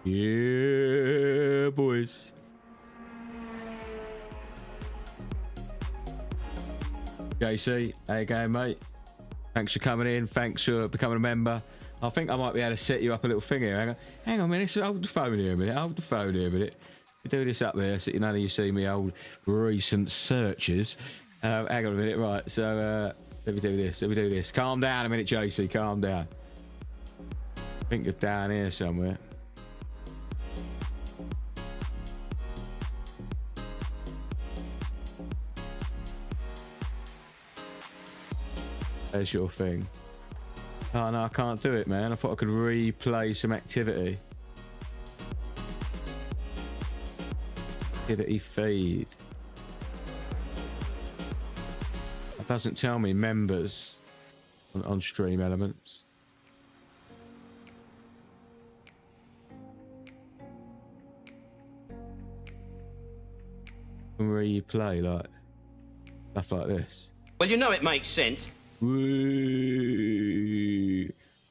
Yeah, boys. JC, how you going, mate? Thanks for coming in. Thanks for becoming a member. I think I might be able to set you up a little thing here. Hang on a minute. Hold the phone here a minute. Hold the phone here a minute. We do this up there so none of you see me old recent searches. Hang on a minute. Right. So let me do this. Let me do this. Calm down a minute, JC. Calm down. I think you're down here somewhere. There's your thing. Oh no, I can't do it, man. I thought I could replay some activity. Activity feed. It doesn't tell me members on Stream Elements. Replay like stuff like this. Well, you know it makes sense. Woo.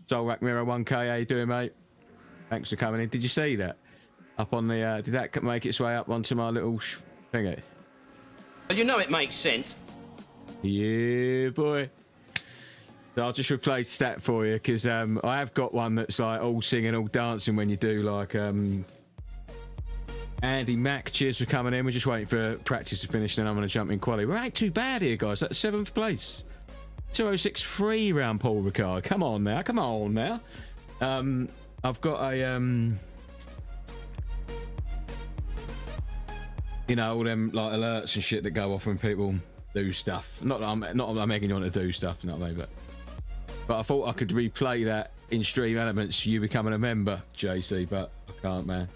Zolrak Mirror 1K, how you doing, mate? Thanks for coming in. Did you see that? Up on the, did that make its way up onto my little thingy? Well, you know it makes sense. Yeah, boy. So I'll just replace stat for you, because I have got one that's like all singing, all dancing when you do like, Andy Mack, cheers for coming in. We're just waiting for practice to finish, then I'm going to jump in quali. We ain't too bad here, guys. That's 7th place. 206.3 round Paul Ricard. Come on now. Come on now. I've got a, you know, all them like alerts and shit that go off when people do stuff. Not that I'm making you want to do stuff, you know what I mean? But I thought I could replay that in Stream Elements, you becoming a member, JC, but I can't, man.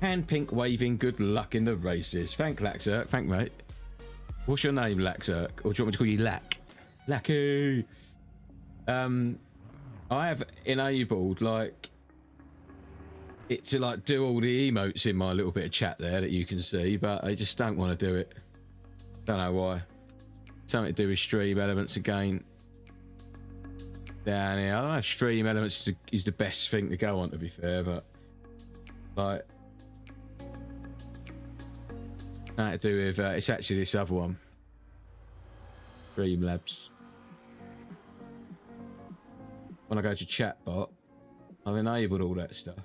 Hand pink waving, good luck in the races. Thank Laxerk, thank mate. What's your name, Laxerk? Or do you want me to call you Lack? Lacky. I have enabled like it to like do all the emotes in my little bit of chat there that you can see, but I just don't want to do it. Don't know why. Something to do with Stream Elements again. down here. I don't know if Stream Elements is the best thing to go on, to be fair, but like, nothing to do with it's actually this other one, Streamlabs. When I go to chatbot, I've enabled all that stuff.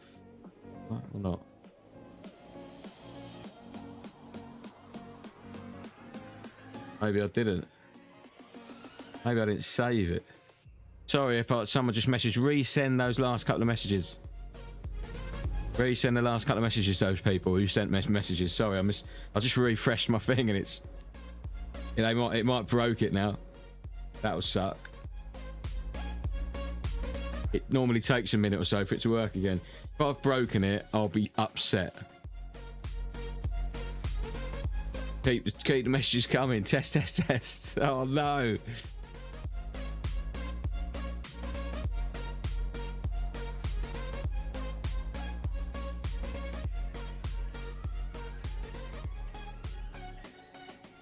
Right, or not? Maybe I didn't. Maybe I didn't save it. Sorry if someone just messaged. Resend those last couple of messages. Resend the last couple of messages to those people who sent messages. Sorry, I just refreshed my thing and it's... You know, it might broke it now. That'll suck. It normally takes a minute or so for it to work again. If I've broken it, I'll be upset. Keep the messages coming. Test, test, test. Oh no.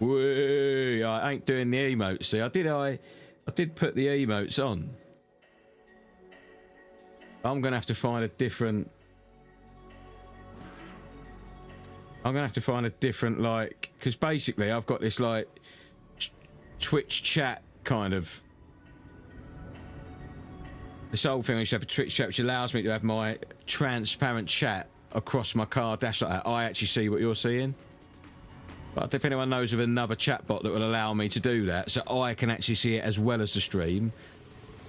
Whee, I ain't doing the emotes. See, I did put the emotes on. I'm gonna have to find a different. I'm gonna have to find a different, like, because basically I've got this like Twitch chat kind of. This whole thing I used to have a Twitch chat, which allows me to have my transparent chat across my car dash like that. I actually see what you're seeing. But if anyone knows of another chatbot that will allow me to do that, so I can actually see it as well as the stream,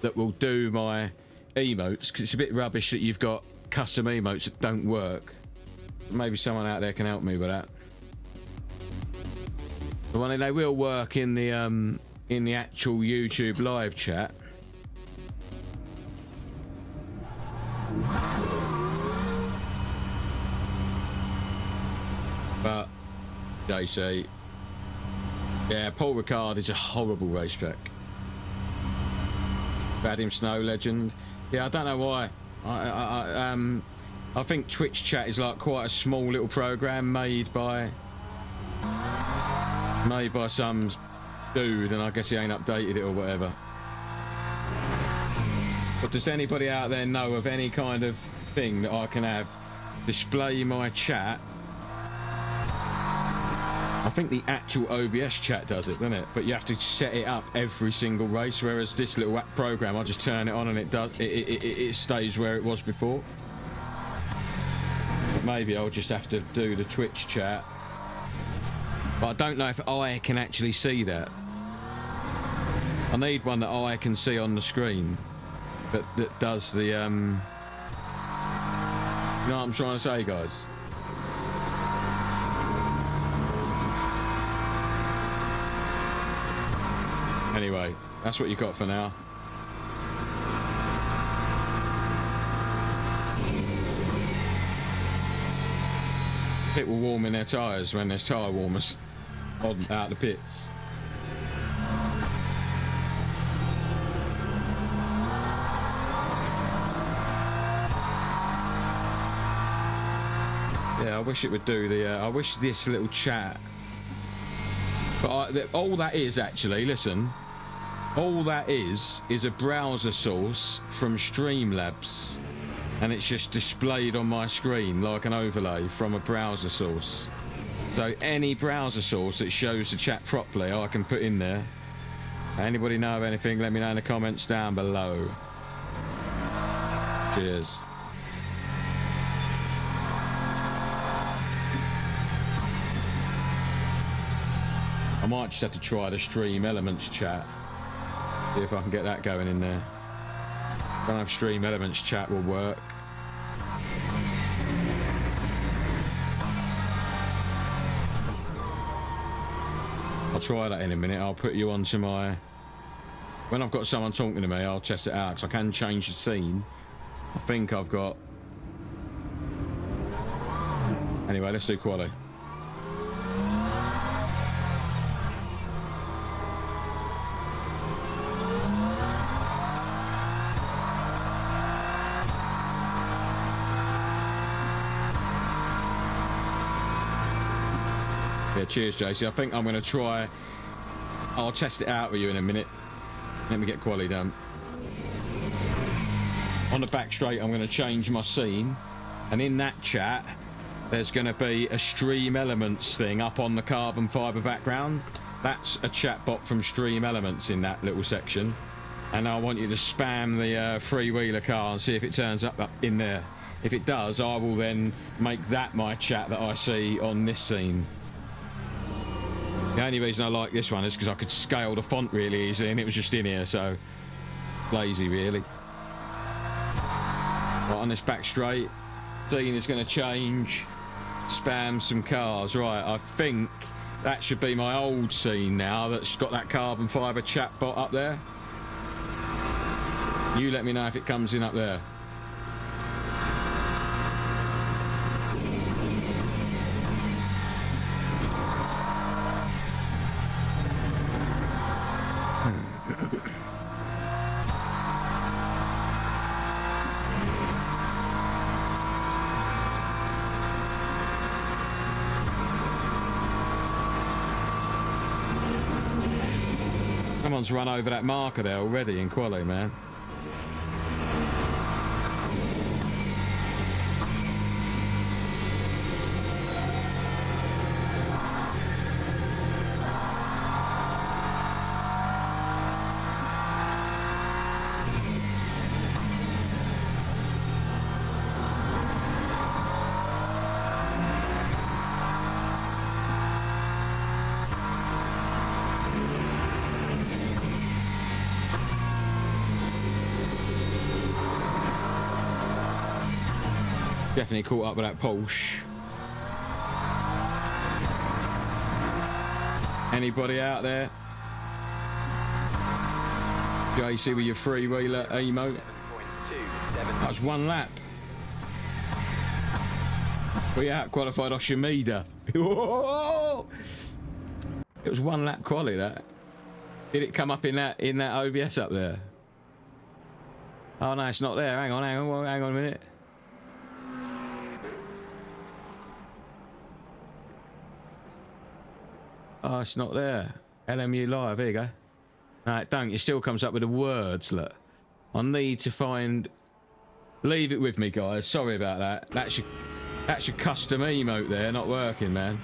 that will do my emotes, because it's a bit rubbish that you've got custom emotes that don't work. Maybe someone out there can help me with that. But when they will work in the actual YouTube live chat. But JC, yeah, Paul Ricard is a horrible racetrack. Vadim Snow legend. Yeah, I don't know why. I think Twitch chat is like quite a small little program made by some dude, and I guess he ain't updated it or whatever. But does anybody out there know of any kind of thing that I can have display my chat? I think the actual OBS chat does it, doesn't it? But you have to set it up every single race, whereas this little app program, I just turn it on and it does. It stays where it was before. But maybe I'll just have to do the Twitch chat. But I don't know if I can actually see that. I need one that I can see on the screen, that does the. You know what I'm trying to say, guys? Anyway, that's what you got for now. People warming their tyres when there's tyre warmers on out the pits. Yeah, I wish it would do the. I wish this little chat. But all that is actually, listen. All that is a browser source from Streamlabs, and it's just displayed on my screen like an overlay from a browser source. So any browser source that shows the chat properly, I can put in there. Anybody know of anything? Let me know in the comments down below. Cheers. I might just have to try the Stream Elements chat. See if I can get that going in there. I don't know if Stream Elements chat will work. I'll try that in a minute. I'll put you onto my... When I've got someone talking to me, I'll test it out, because I can change the scene. I think I've got... Anyway, let's do quali. Yeah, cheers, JC. I think I'm going to try... I'll test it out with you in a minute. Let me get quali done. on the back straight, I'm going to change my scene. And in that chat, there's going to be a Stream Elements thing up on the carbon fibre background. That's a chat bot from Stream Elements in that little section. And I want you to spam the three-wheeler car and see if it turns up in there. If it does, I will then make that my chat that I see on this scene. The only reason I like this one is because I could scale the font really easily and it was just in here, so lazy really. Right, on this back straight, scene is going to change. Spam some cars. Right, I think that should be my old scene now that's got that carbon fibre chat bot up there. You let me know if it comes in up there. Someone's run over that marker there already in quali, man. Definitely caught up with that Porsche. Anybody out there? JC with your three-wheeler emote. That was one lap. We out-qualified Oshimida. It was one lap quali, that. Did it come up in that OBS up there? Oh no, it's not there. Hang on a minute. Oh, it's not there. LMU live, here you go. No, it don't. It still comes up with the words, look. I need to find... Leave it with me, guys. Sorry about that. That's your custom emote there, not working, man.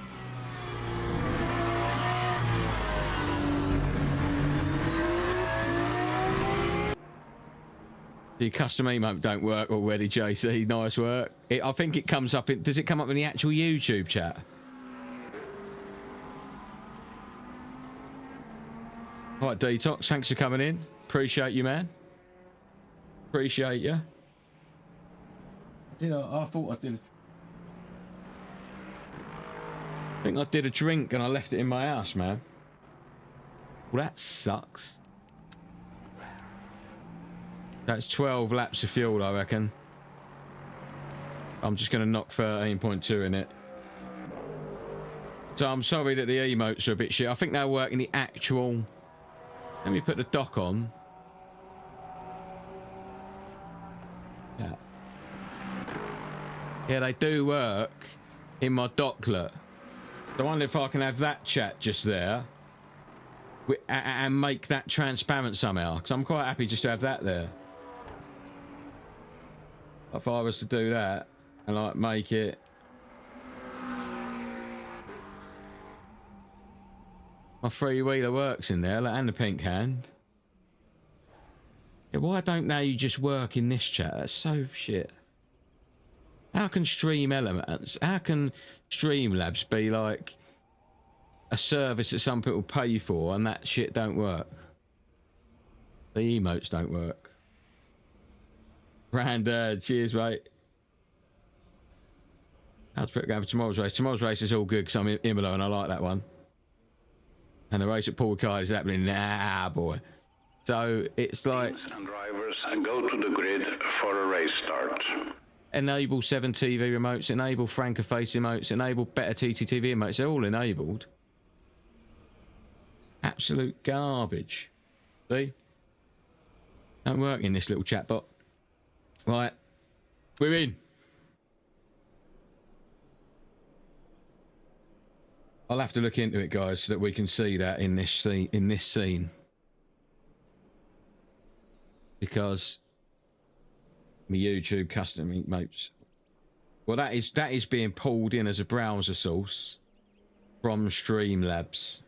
The custom emote don't work already, JC. Nice work. I think it comes up in... Does it come up in the actual YouTube chat? All right, Detox, thanks for coming in. Appreciate you, man. Appreciate you. I thought I did. I think I did a drink and I left it in my house, man. Well, that sucks. That's 12 laps of fuel, I reckon. I'm just going to knock 13.2 in it. So I'm sorry that the emotes are a bit shit. I think they'll work in the actual... Let me put the dock on. Yeah. Yeah, they do work in my docklet. So I wonder if I can have that chat just there and make that transparent somehow. Because I'm quite happy just to have that there. If I was to do that and like make it... My three-wheeler works in there, and the pink hand. Yeah, why don't now you just work in this chat? That's so shit. How can Stream Elements, how can Streamlabs be like a service that some people pay for and that shit don't work? The emotes don't work. Grandad, cheers, mate. How's it going for tomorrow's race? Tomorrow's race is all good because I'm in Imola and I like that one. And the race at Paul Ricard is happening now, boy. So it's like... And drivers go to the grid for a race start. Enable 7 TV remotes, enable Franca Face emotes, enable better TTTV emotes. They're all enabled. Absolute garbage. See? Don't work in this little chatbot. Right. We're in. I'll have to look into it, guys, so that we can see that in this scene. Because My YouTube custom emotes. Well, that is being pulled in as a browser source from Streamlabs.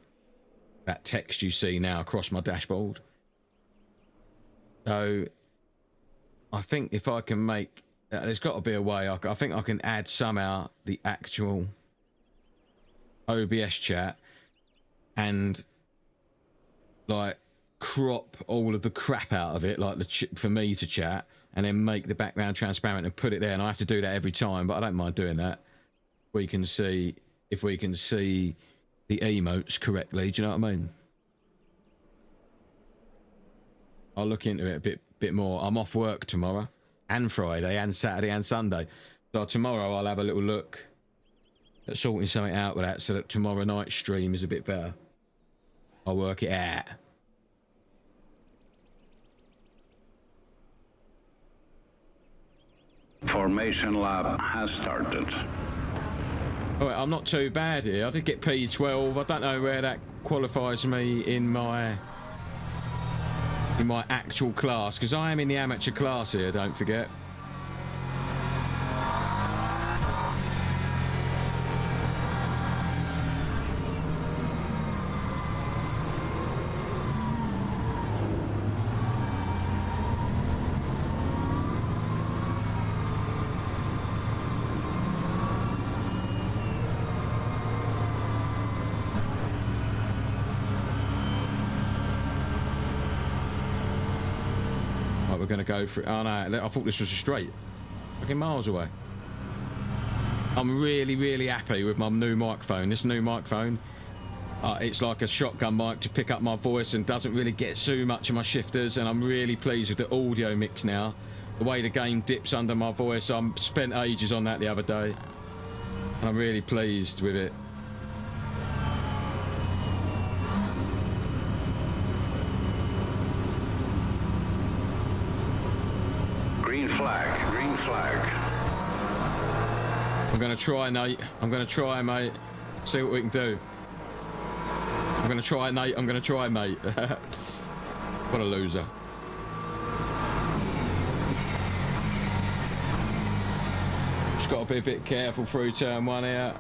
That text you see now across my dashboard. So I think if I can make, there's got to be a way. I think I can add somehow the actual OBS chat and like crop all of the crap out of it, like for me to chat, and then make the background transparent and put it there. And I have to do that every time, but I don't mind doing that. We can see if we can see the emotes correctly. Do you know what I mean? I'll look into it a bit more. I'm off work tomorrow and Friday and Saturday and Sunday. So tomorrow I'll have a little look at sorting something out with that so that tomorrow night's stream is a bit better. I'll work it out. Formation lab has started. All right, I'm not too bad here. I did get P12. I don't know where that qualifies me in my actual class, because I am in the amateur class here, don't forget. Going to go for it. Oh no, I thought this was a straight. Fucking miles away. I'm really happy with my new microphone. This new microphone, it's like a shotgun mic to pick up my voice and doesn't really get too much of my shifters, and I'm really pleased with the audio mix now. The way the game dips under my voice, I spent ages on that the other day, and I'm really pleased with it. Green flag. I'm going to try, Nate. I'm going to try, mate. See what we can do. I'm going to try, Nate. I'm going to try, mate. What a loser. Just got to be a bit careful through turn one here.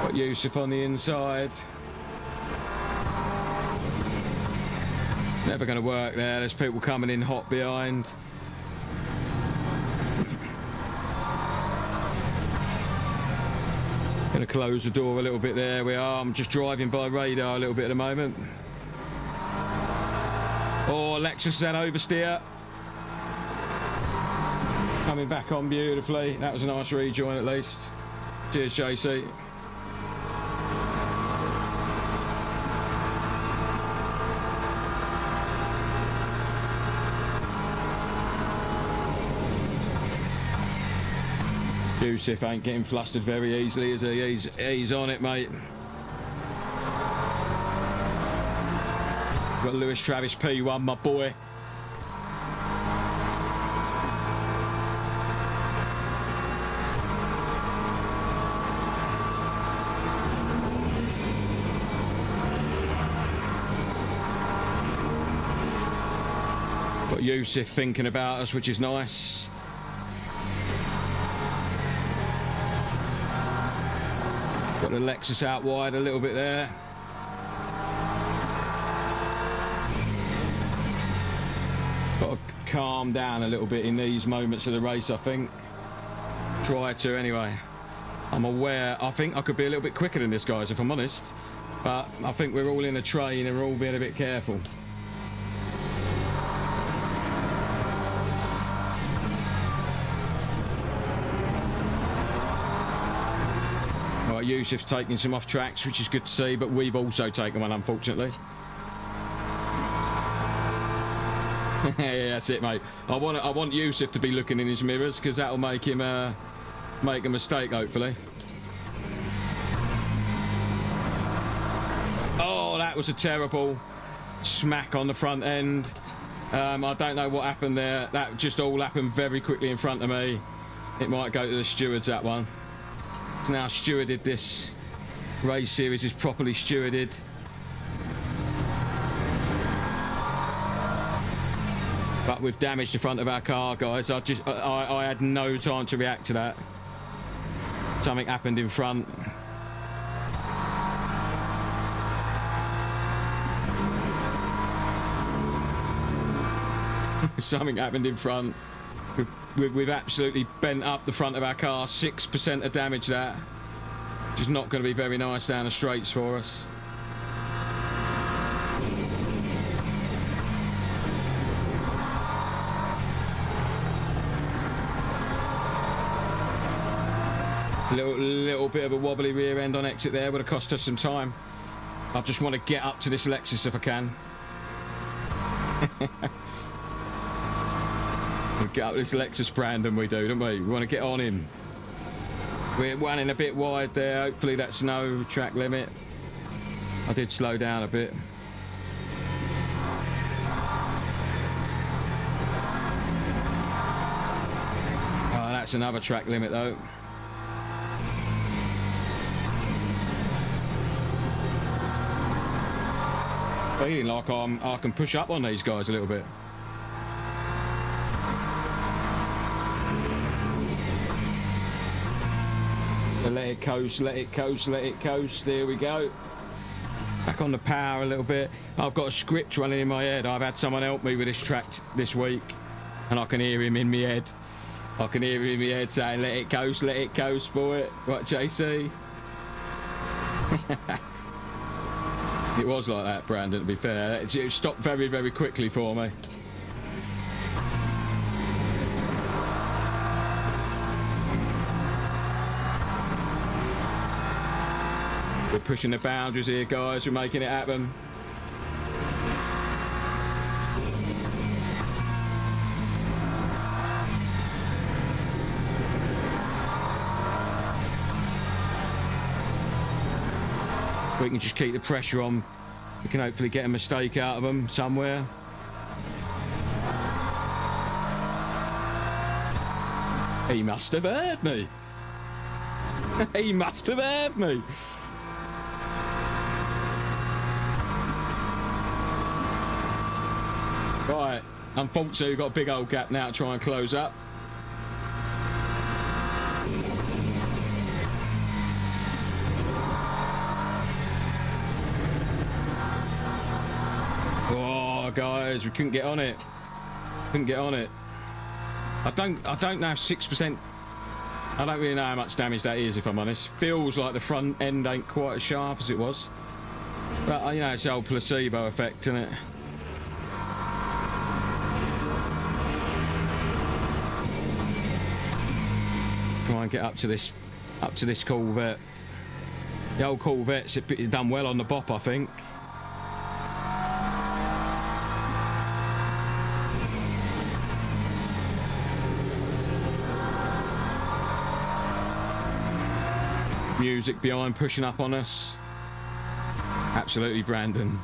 Got Yusuf on the inside. Never going to work there. There's people coming in hot behind. Going to close the door a little bit there. We are. I'm just driving by radar a little bit at the moment. Oh, Lexus that oversteer. Coming back on beautifully. That was a nice rejoin at least. Cheers, JC. Yusuf ain't getting flustered very easily, is he? He's on it, mate. Got Lewis Travis P1, my boy. Got Yusuf thinking about us, which is nice. Got the Lexus out wide a little bit there. Got to calm down a little bit in these moments of the race, I think. Try to anyway. I'm aware, I think I could be a little bit quicker than this, guys, if I'm honest. But I think we're all in a train and we're all being a bit careful. Yusuf's taking some off tracks, which is good to see, but we've also taken one, unfortunately. Yeah, that's it, mate. I want Yusuf to be looking in his mirrors, because that'll make him make a mistake, hopefully. Oh, that was a terrible smack on the front end. I don't know what happened there. That just all happened very quickly in front of me. It might go to the stewards, that one. It's now stewarded. This race series is properly stewarded. But we've damaged the front of our car, guys. I had no time to react to that. Something happened in front. Something happened in front. We've absolutely bent up the front of our car. 6% of damage that. Which is not going to be very nice down the straights for us. Little bit of a wobbly rear end on exit there would have cost us some time. I just want to get up to this Lexus if I can. We get up this Lexus, Brandon, we do, don't we? We want to get on him. We're running a bit wide there. Hopefully that's no track limit. I did slow down a bit. Oh, that's another track limit though. Feeling like I can push up on these guys a little bit. So let it coast, let it coast, let it coast. There we go. Back on the power a little bit. I've got a script running in my head. I've had someone help me with this track this week, and I can hear him in my head. I can hear him in my head saying, let it coast, boy. What, JC? It was like that, Brandon, to be fair. It stopped very, very quickly for me. We're pushing the boundaries here, guys. We're making it happen. We can just keep the pressure on. We can hopefully get a mistake out of them somewhere. He must have heard me. He must have heard me. Right, unfortunately we've got a big old gap now to try and close up. Oh, guys, we couldn't get on it. Couldn't get on it. I don't know if 6%. I don't really know how much damage that is, if I'm honest. Feels like the front end ain't quite as sharp as it was. But, you know, it's the old placebo effect, isn't it? Try and get up to this Corvette. The old Corvette's done well on the bop, I think. Music behind pushing up on us. Absolutely, Brandon.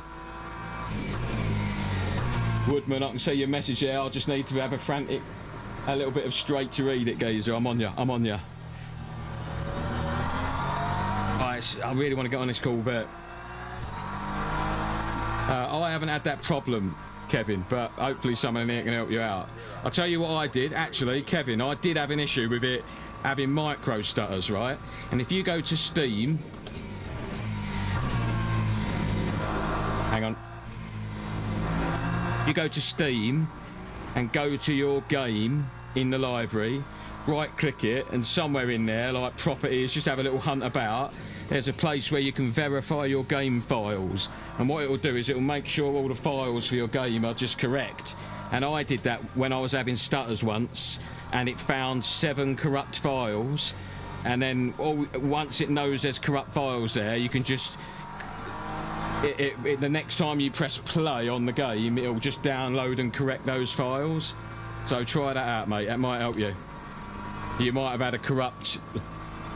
Woodman, I can see your message there. I just need to have a little bit of straight to read it, geezer. I'm on ya. I'm on ya. Right, I really want to get on this Corvette. I haven't had that problem, Kevin, but hopefully someone in here can help you out. I'll tell you what I did. Actually, Kevin, I did have an issue with it having micro stutters, right? And if you go to Steam... Hang on. You go to Steam and go to your game in the library, right-click it, and somewhere in there, like properties, just have a little hunt about. There's a place where you can verify your game files. And what it'll do is it'll make sure all the files for your game are just correct. And I did that when I was having stutters once, and it found 7 corrupt files. And then once it knows there's corrupt files there, you can just... the next time you press play on the game, it'll just download and correct those files. So try that out, mate. That might help you. You might have had a corrupt...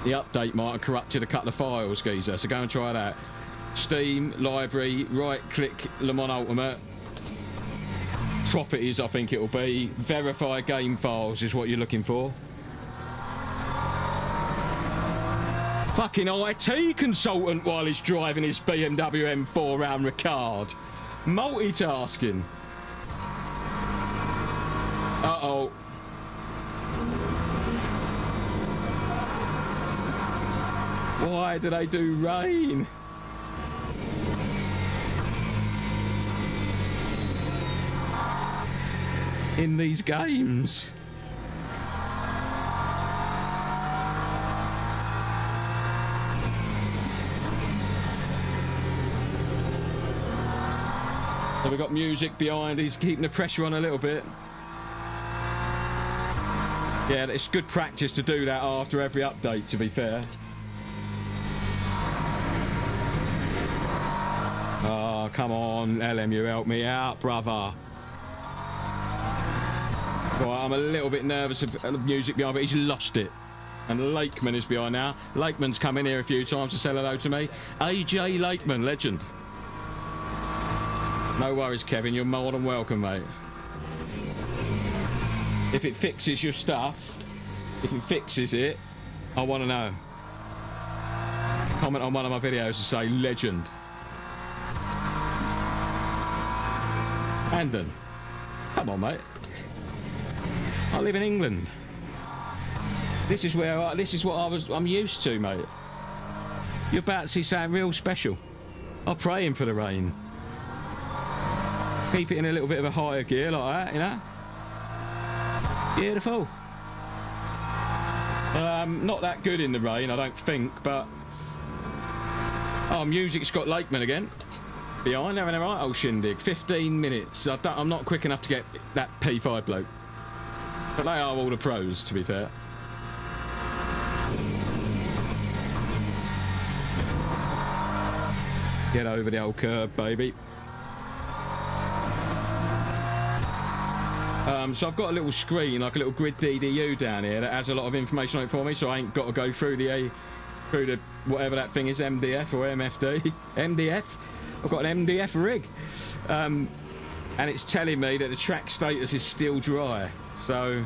The update might have corrupted a couple of files, geezer. So go and try that. Steam, library, right-click LeMans Utimate. Properties, I think it'll be. Verify game files is what you're looking for. Fucking IT consultant while he's driving his BMW M4 round Ricard. Multitasking. Uh-oh. Why do they do rain? In these games. So we've got music behind, he's keeping the pressure on a little bit. Yeah, it's good practice to do that after every update, to be fair. Oh, come on, LMU, help me out, brother. Right, I'm a little bit nervous of the music behind, but he's lost it. And Lakeman is behind now. Lakeman's come in here a few times to say hello to me. AJ Lakeman, legend. No worries, Kevin, you're more than welcome, mate. If it fixes your stuff, if it fixes it, I want to know. Comment on one of my videos to say legend. Andon, come on, mate. I live in England. This is where I'm used to, mate. You're about to see something real special. I'm praying for the rain. Keep it in a little bit of a higher gear like that, you know. Beautiful. Not that good in the rain, I don't think, but... Oh, music's got Lakeman again. Behind, having a right old shindig. 15 minutes. I'm not quick enough to get that P5 bloke. But they are all the pros, to be fair. Get over the old curb, baby. So I've got a little screen, like a little grid DDU down here that has a lot of information on it for me, so I ain't got to go through the whatever that thing is, MDF or MFD. MDF? I've got an MDF rig. And it's telling me that the track status is still dry. So,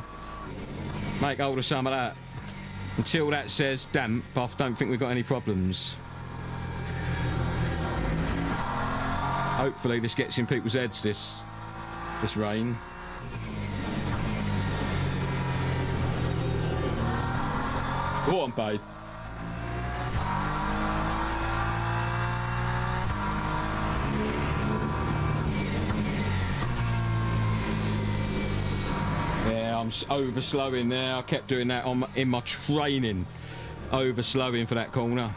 make hold of some of that. Until that says damp, I don't think we've got any problems. Hopefully this gets in people's heads, this rain. Go on, babe. Yeah, I'm over-slowing there. I kept doing that in my training. Over-slowing for that corner.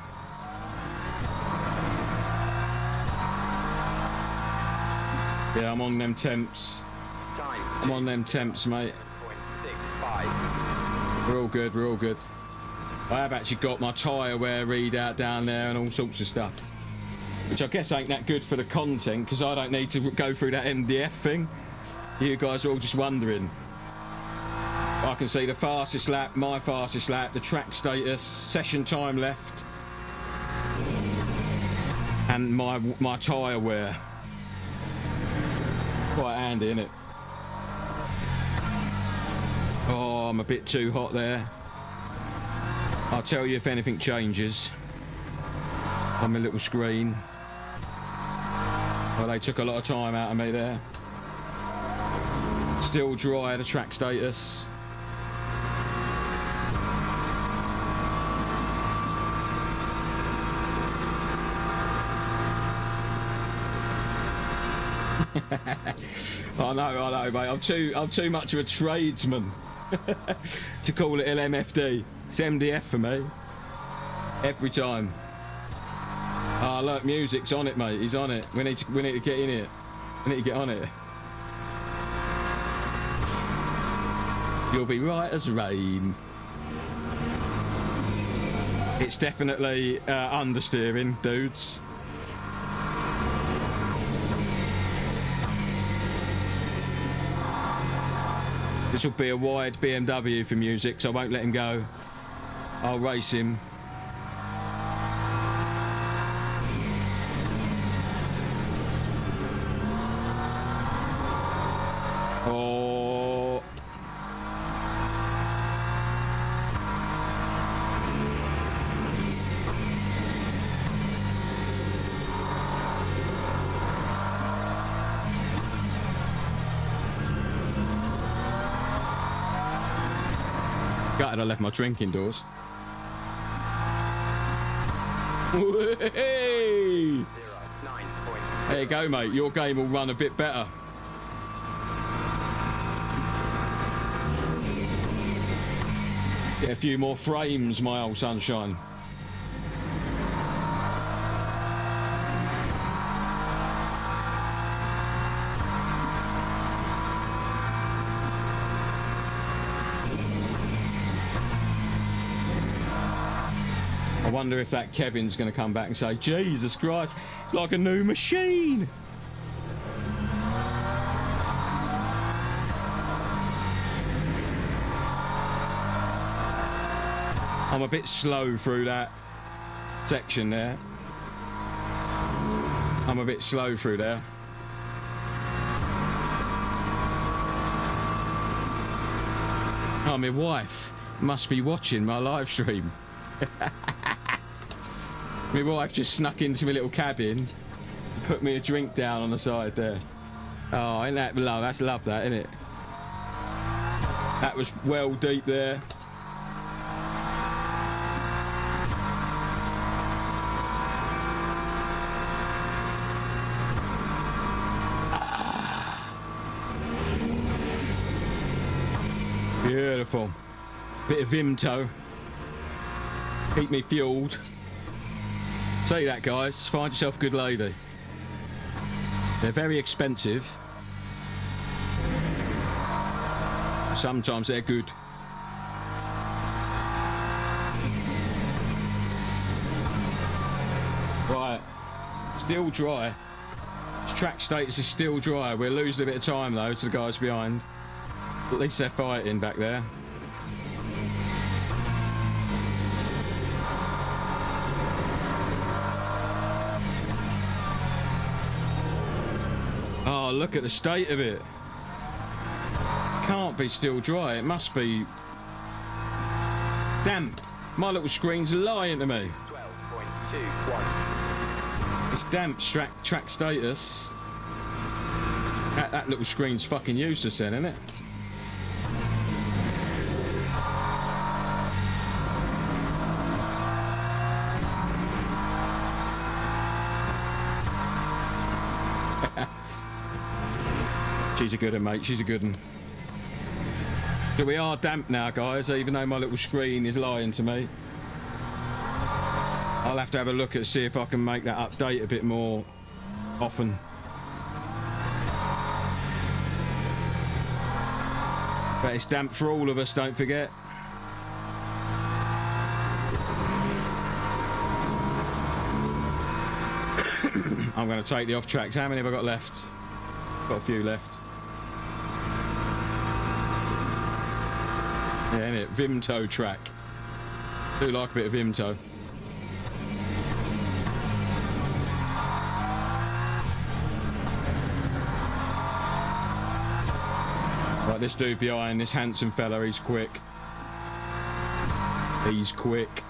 Yeah, I'm on them temps. I'm on them temps, mate. We're all good, we're all good. I have actually got my tyre wear readout down there and all sorts of stuff. Which I guess ain't that good for the content, because I don't need to go through that MDF thing. You guys are all just wondering. I can see the fastest lap, my fastest lap, the track status, session time left. And my tyre wear. Quite handy, isn't it? Oh, I'm a bit too hot there. I'll tell you if anything changes on my little screen. Well, they took a lot of time out of me there. Still dry, the track status. I know, mate. I'm too much of a tradesman to call it LMFD. It's MDF for me. Every time. Ah, look, music's on it, mate. He's on it. We need to get in it. We need to get on it. You'll be right as rain. It's definitely understeering, dudes. This will be a wide BMW for music, so I won't let him go. I'll race him. Oh. Gutted I left my drink indoors. Hey! There you go, mate. Your game will run a bit better. Get a few more frames, my old sunshine. I wonder if that Kevin's going to come back and say, Jesus Christ, it's like a new machine. I'm a bit slow through that section there. I'm a bit slow through there. Oh, my wife must be watching my live stream. My wife just snuck into my little cabin, put me a drink down on the side there. Oh, ain't that love? That's love, that, isn't it? That was well deep there. Beautiful. Bit of Vimto. Keep me fueled. Say that, guys. Find yourself a good lady. They're very expensive. Sometimes they're good. Right. Still dry. Track status is still dry. We're losing a bit of time, though, to the guys behind. At least they're fighting back there. Oh, look at the state of it. Can't be still dry. It must be damp. My little screen's lying to me. 12.21. It's damp track status. That little screen's fucking useless then, isn't it? She's a good one, mate. She's a good one. So we are damp now, guys, even though my little screen is lying to me. I'll have to have a look at see if I can make that update a bit more often. But it's damp for all of us, don't forget. I'm going to take the off tracks. How many have I got left? Got a few left. Yeah, innit? Vimto track. Do like a bit of Vimto. Right, this dude behind, this handsome fella, he's quick. He's quick.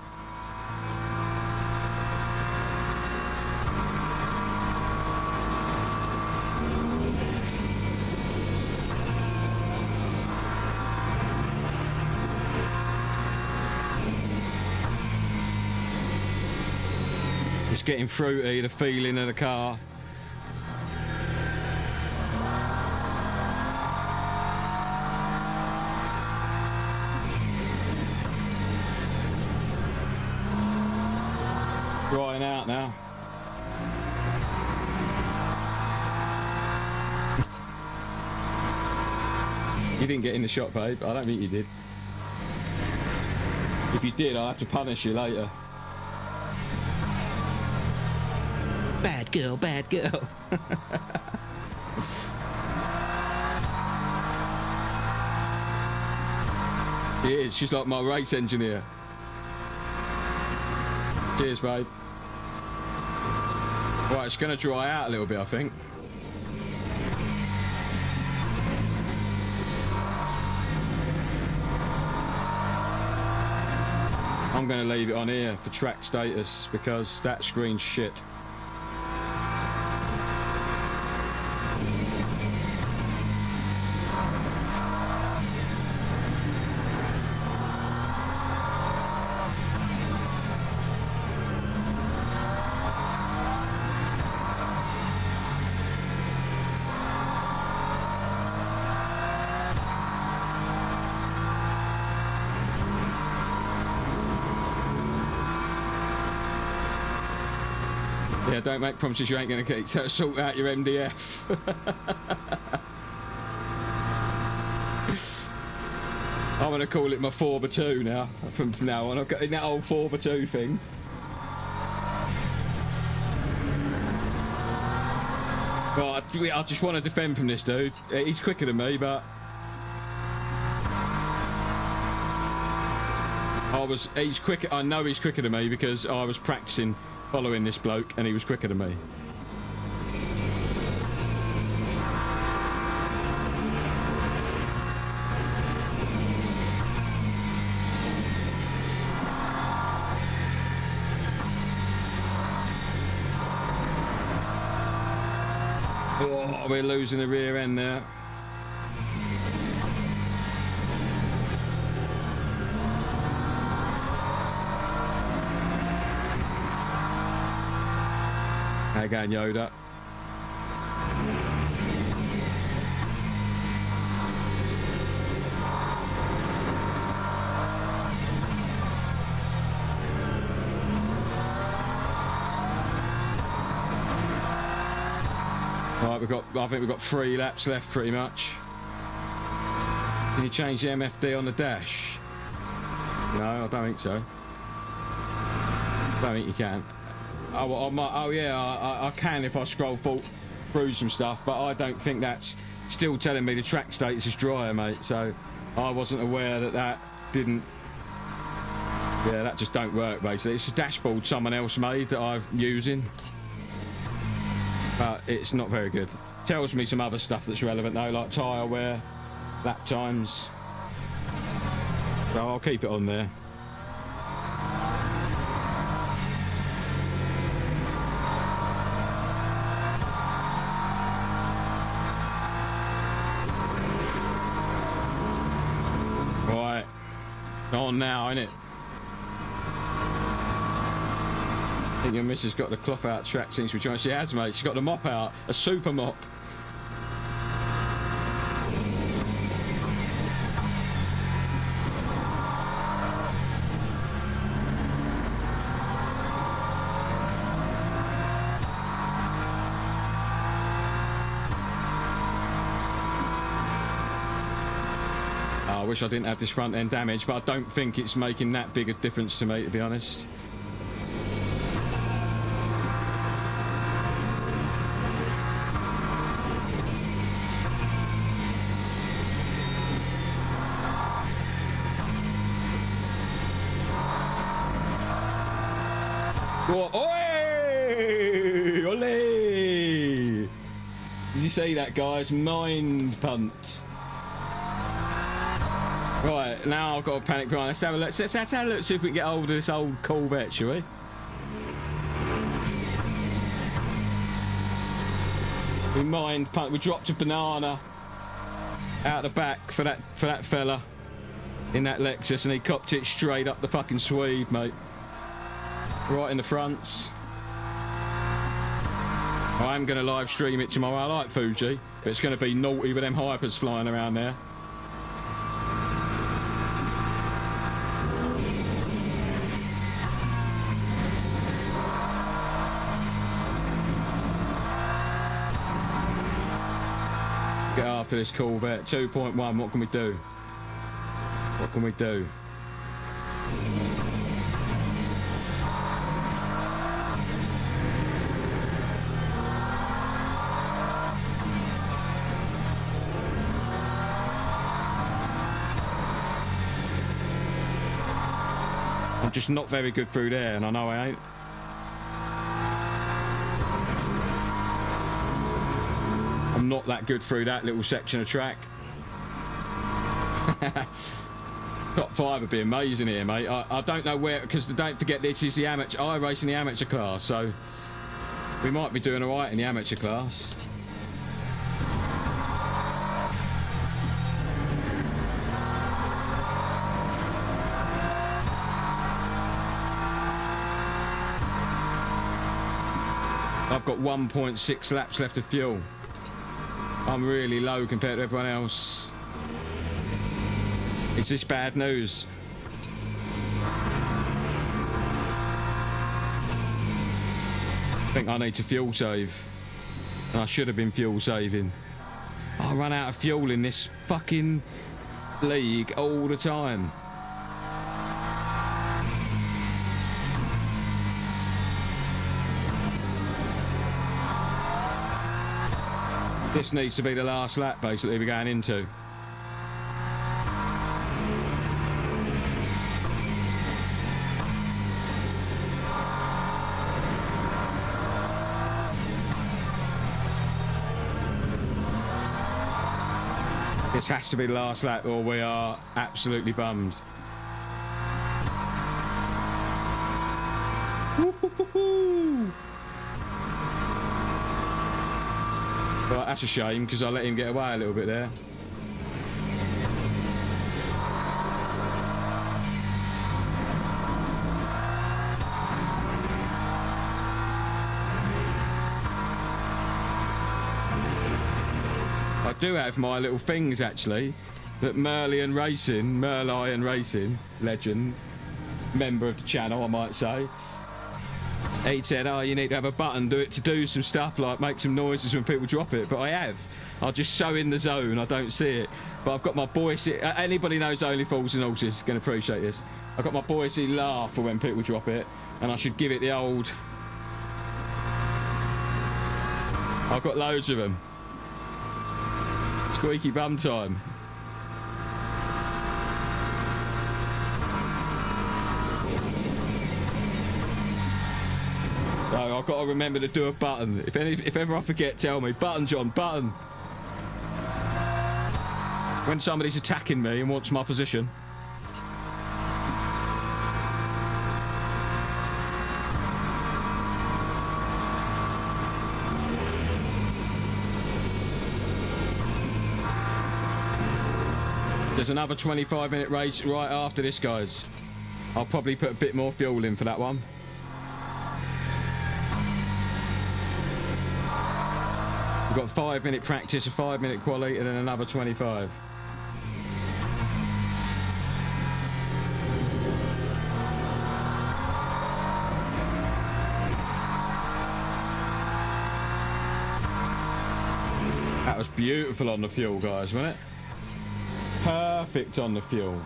It's getting fruity, the feeling of the car. Drying out now. You didn't get in the shot, babe. I don't think you did. If you did, I'll have to punish you later. Bad girl, bad girl. She is. She's like my race engineer. Cheers, babe. Right, it's going to dry out a little bit, I think. I'm going to leave it on here for track status because that screen's shit. Yeah, don't make promises you ain't going to keep. So sort out your MDF. I'm going to call it my 4x2 now. From now on, I've got in that old 4x2 thing. Well, I just want to defend from this dude. He's quicker than me, but he's quicker. I know he's quicker than me because I was practicing following this bloke, and he was quicker than me. Oh, we're losing the rear end now. How you going, Yoda? Right, I think we've got 3 laps left pretty much. Can you change the MFD on the dash? No, I don't think so. I don't think you can. Oh yeah, I can if I scroll through some stuff, but I don't think that's still telling me the track status is drier, mate. So I wasn't aware that didn't. Yeah, that just don't work basically. It's a dashboard someone else made that I'm using, but it's not very good. Tells me some other stuff that's relevant though, like tyre wear, lap times. So I'll keep it on there. On now, innit? I think your missus got the cloth out track since we tried. She has, mate. She's got the mop out, a super mop. I wish I didn't have this front end damage, but I don't think it's making that big a difference to me, to be honest. What? Oi! Ole! Did you see that, guys? Mind punt. Right, now I've got a panic behind. Let's have a look. Let's have a look, see if we can get hold of this old Corvette, shall we? We mind punt. We dropped a banana out the back for that fella in that Lexus, and he copped it straight up the fucking sleeve, mate. Right in the fronts. I am going to live stream it tomorrow. I like Fuji, but it's going to be naughty with them hypers flying around there. Get after this Corvette. 2.1, what can we do? What can we do? I'm just not very good through there, and I know I ain't. I'm not that good through that little section of track. Top 5 would be amazing here, mate. I don't know where, because don't forget this is the amateur. I race in the amateur class, so we might be doing all right in the amateur class. I've got 1.6 laps left of fuel. I'm really low compared to everyone else. Is this bad news? think I need to fuel save. And I should have been fuel saving. I run out of fuel in this fucking league all the time. This needs to be the last lap, basically, we're going into. This has to be the last lap, or we are absolutely bummed. Woo-hoo-hoo-hoo. Well, that's a shame because I let him get away a little bit there. I do have my little things actually that Merlion Racing, legend, member of the channel, I might say. He said, oh, you need to have a button to do some stuff like make some noises when people drop it, but I have. I'll just show in the zone, I don't see it. But I've got my Boise, anybody knows Only Fools and Horses is going to appreciate this. I've got my Boise laugh for when people drop it, and I should give it the old... I've got loads of them. Squeaky bum time. So I've got to remember to do a button. If ever I forget, tell me. Button, John, button. When somebody's attacking me and wants my position. There's another 25-minute race right after this, guys. I'll probably put a bit more fuel in for that one. We've got 5-minute practice, a 5-minute quali, and then another 25. That was beautiful on the fuel, guys, wasn't it? Perfect on the fuel.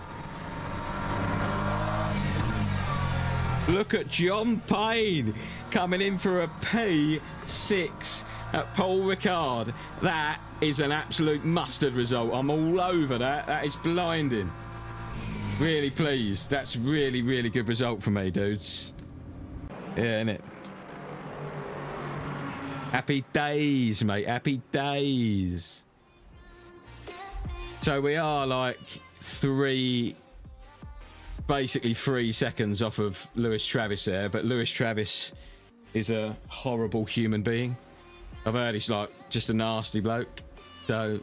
Look at John Payne coming in for a P6 at Paul Ricard. That is an absolute mustard result. I'm all over that. That is blinding. Really pleased. That's really, really good result for me, dudes. Yeah, innit? Happy days, mate. Happy days. So we are like basically 3 seconds off of Lewis Travis there, but Lewis Travis is a horrible human being. I've heard he's like just a nasty bloke. So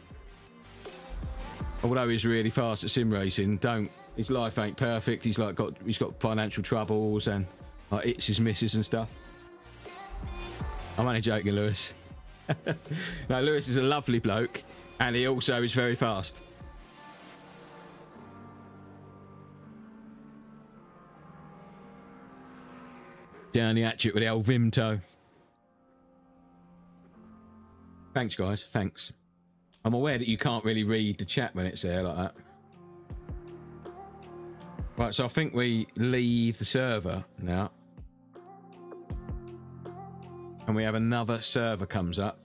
although he's really fast at sim racing, his life ain't perfect. He's got financial troubles and like hits his misses and stuff. I'm only joking, Lewis. No, Lewis is a lovely bloke, and he also is very fast. Down the hatchet with the old Vimto. Thanks, guys. Thanks. I'm aware that you can't really read the chat when it's there like that. Right, so I think we leave the server now. And we have another server comes up.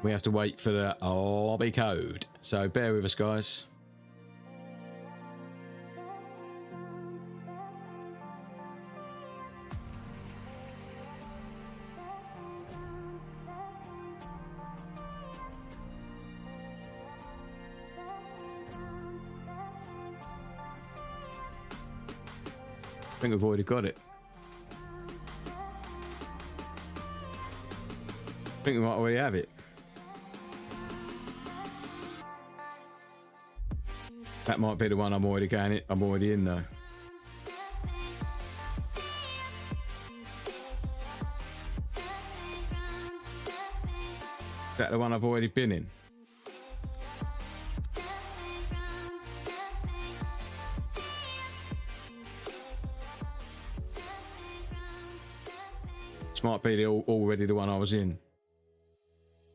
We have to wait for the lobby code. So bear with us, guys. I think we've already got it. I think we might already have it. That might be the one I'm already going in. I'm already in though. Is that the one I've already been in? This might be already the one I was in.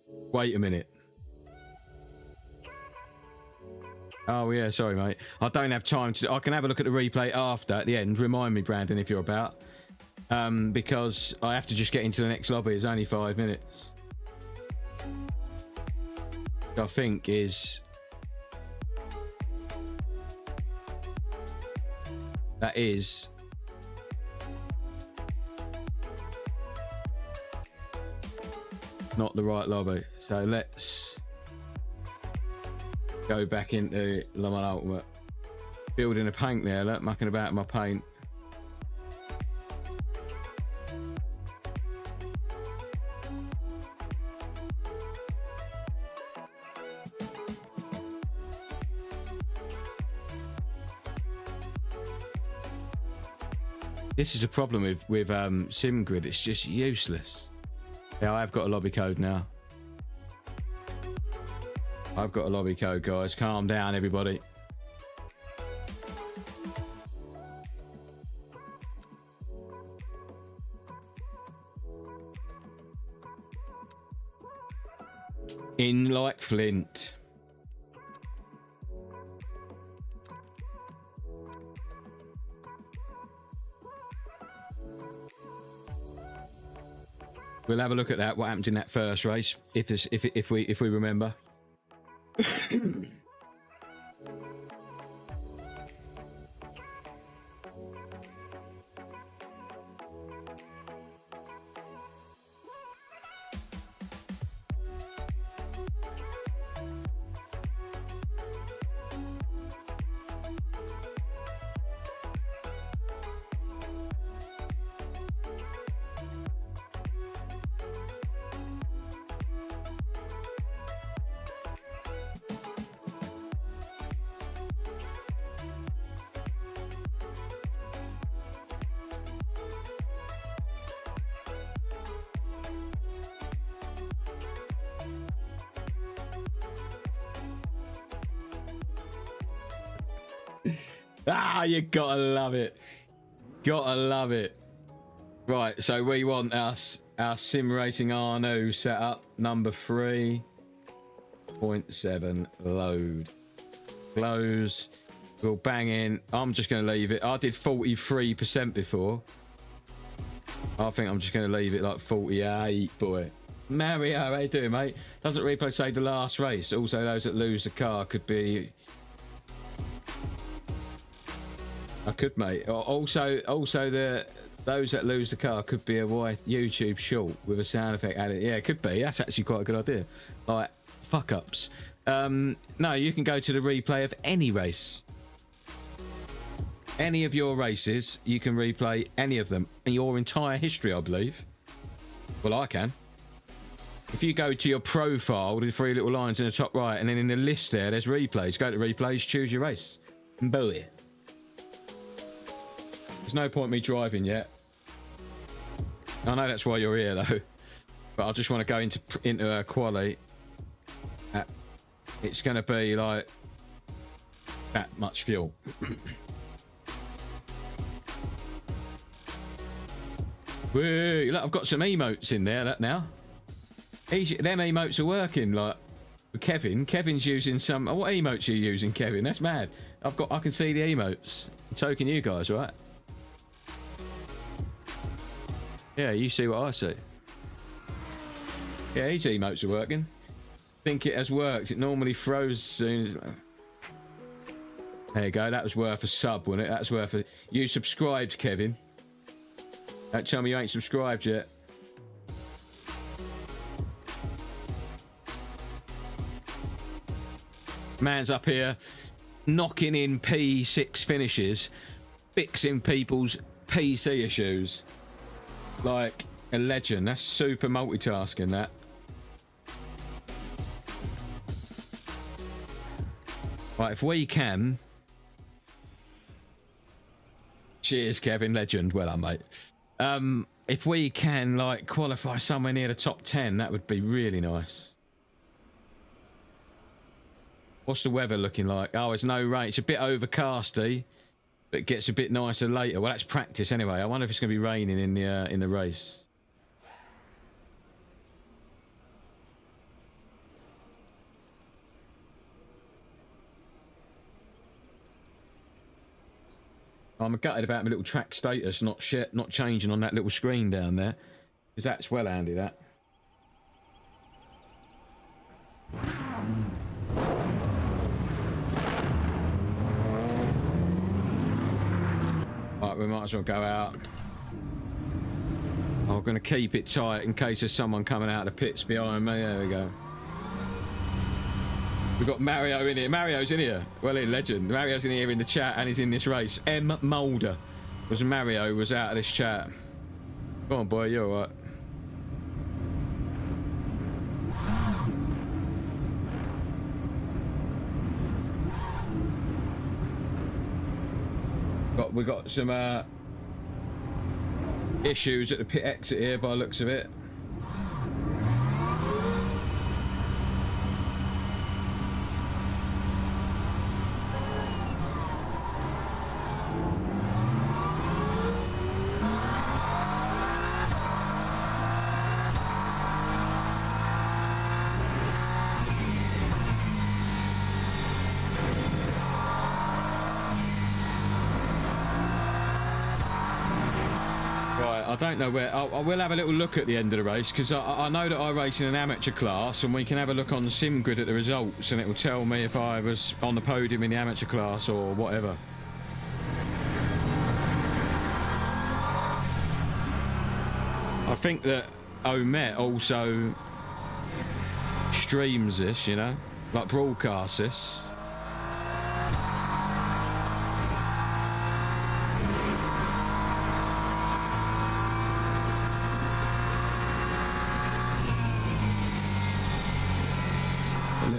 Wait a minute. Oh yeah, sorry mate. I don't have time to. I can have a look at the replay after at the end. Remind me, Brandon, if you're about. Because I have to just get into the next lobby. It's only 5 minutes. I think is that is not the right lobby. So let's go back into LeMans Ultimate. Building a paint there, look, mucking about in my paint. This is a problem with SimGrid. It's just useless. Yeah, I've got a lobby code now. I've got a lobby code, guys. Calm down, everybody. In like Flint. We'll have a look at that. What happened in that first race, if we remember. Ah, you gotta love it. Gotta love it. Right, so we want our Sim Racing Arnouts setup. Number 3.7. Load. Close. We'll bang in. I'm just going to leave it. I did 43% before. I think I'm just going to leave it like 48, boy. Mario, how you doing, mate? Doesn't replay say the last race? Also, those that lose the car could be... I could, mate. Also, those that lose the car could be a YouTube short with a sound effect added. Yeah, it could be. That's actually quite a good idea. Like fuck ups. No, you can go to the replay of any race. Any of your races, you can replay any of them in your entire history, I believe. Well, I can. If you go to your profile, the 3 little lines in the top right, and then in the list there's replays. Go to replays, choose your race. Boom. There's no point me driving yet. I know that's why you're here though, but I just want to go into quali. It's going to be like that much fuel. Woo, look, I've got some emotes in there. Look now, them emotes are working. Like Kevin's using some. What emotes are you using, Kevin? That's mad. I can see the emotes. So can you guys, right? Yeah, you see what I see. Yeah, these emotes are working. Think it has worked. It normally froze as soon as... There you go. That was worth a sub, wasn't it? That's worth a... You subscribed, Kevin. Don't tell me you ain't subscribed yet. Man's up here knocking in P6 finishes, fixing people's PC issues. Like a legend. That's super multitasking, that. Right, if we can... Cheers, Kevin. Legend. Well done, mate. If we can, like, qualify somewhere near the top 10, that would be really nice. What's the weather looking like? Oh, it's no rain. It's a bit overcasty, but it gets a bit nicer later. Well, that's practice anyway. I wonder if it's going to be raining in the race. I'm gutted about my little track status not changing on that little screen down there, because that's well handy, that. Right, we might as well go out. I'm going to keep it tight in case there's someone coming out of the pits behind me. There we go. We've got Mario in here. Mario's in here. Well, in legend. Mario's in here in the chat and he's in this race. M. Mulder was Mario was out of this chat. Go on, boy. You're all right. We got some issues at the pit exit here by the looks of it. I don't know where. I will have a little look at the end of the race because I know that I race in an amateur class and we can have a look on the sim grid at the results and it will tell me if I was on the podium in the amateur class or whatever. I think that Omet also streams this, you know, like broadcasts this.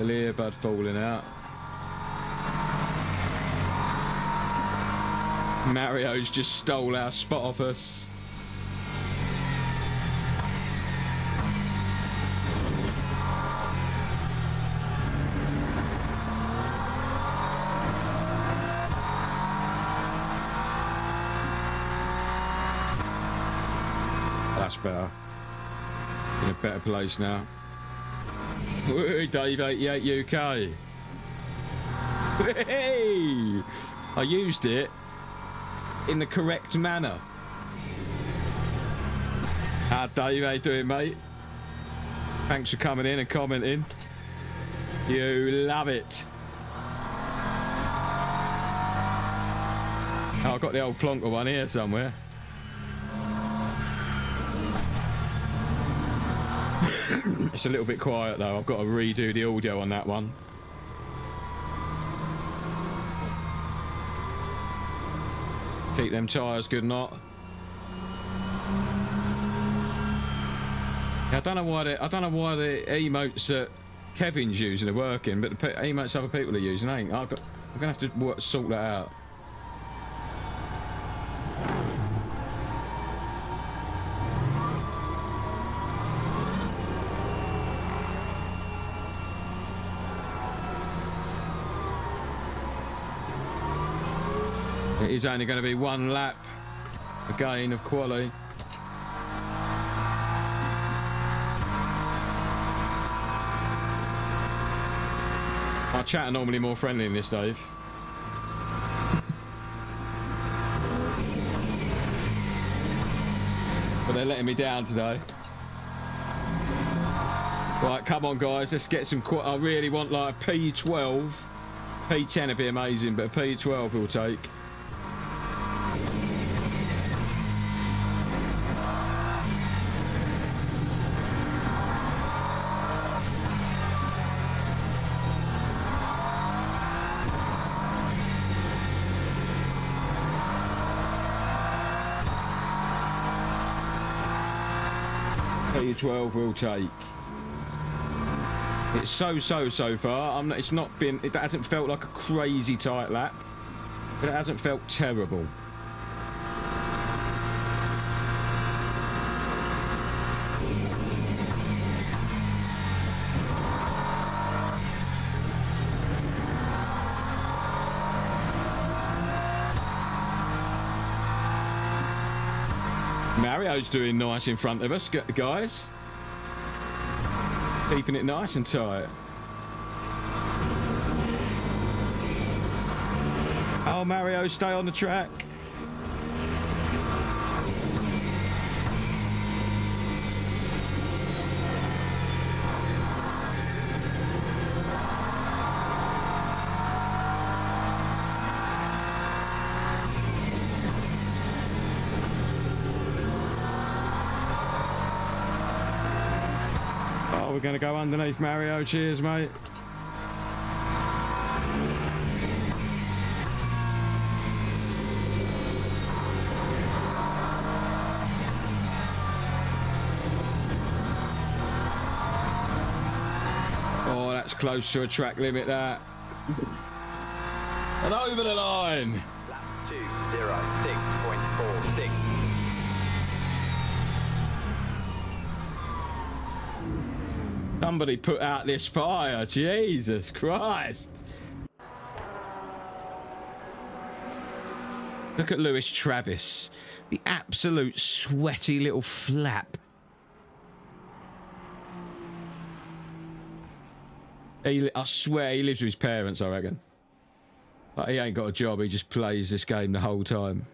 Earbud falling out. Mario's just stole our spot off us. That's better. In a better place now. Hey, Dave 88 UK. Hey! I used it in the correct manner. Dave, how you doing, mate? Thanks for coming in and commenting. You love it. Oh, I've got the old plonker one here somewhere. It's a little bit quiet though. I've got to redo the audio on that one. Keep them tyres good, not. Yeah, I don't know why the emotes that Kevin's using are working, but the emotes other people are using ain't. I'm gonna have to sort that out. It is only going to be one lap again of quali. Our chat are normally more friendly in this, Dave. But they're letting me down today. Right, come on guys, let's get some I really want like a P12. P10 would be amazing, but a P12 we'll take. P12 we'll take. It's so far. It's not been. It hasn't felt like a crazy tight lap, but it hasn't felt terrible. Mario's doing nice in front of us, guys. Keeping it nice and tight. Oh, Mario, stay on the track. we're going to go underneath Mario. Cheers, mate. Oh, that's close to a track limit, that. And over the line. Lap 2:06.46. Somebody put out this fire. Jesus Christ. Look at Lewis Travis. The absolute sweaty little flap. I swear he lives with his parents, I reckon. But he ain't got a job. He just plays this game the whole time.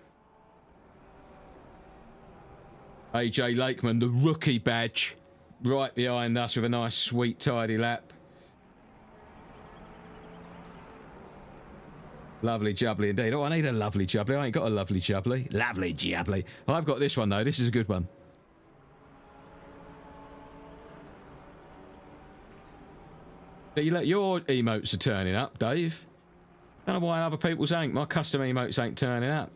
AJ Lakeman, the rookie badge. Right behind us with a nice, sweet, tidy lap. Lovely jubbly indeed. Oh, I need a lovely jubbly. I ain't got a lovely jubbly. Lovely jubbly. I've got this one, though. This is a good one. See, look, your emotes are turning up, Dave. I don't know why other people's ain't. My custom emotes ain't turning up.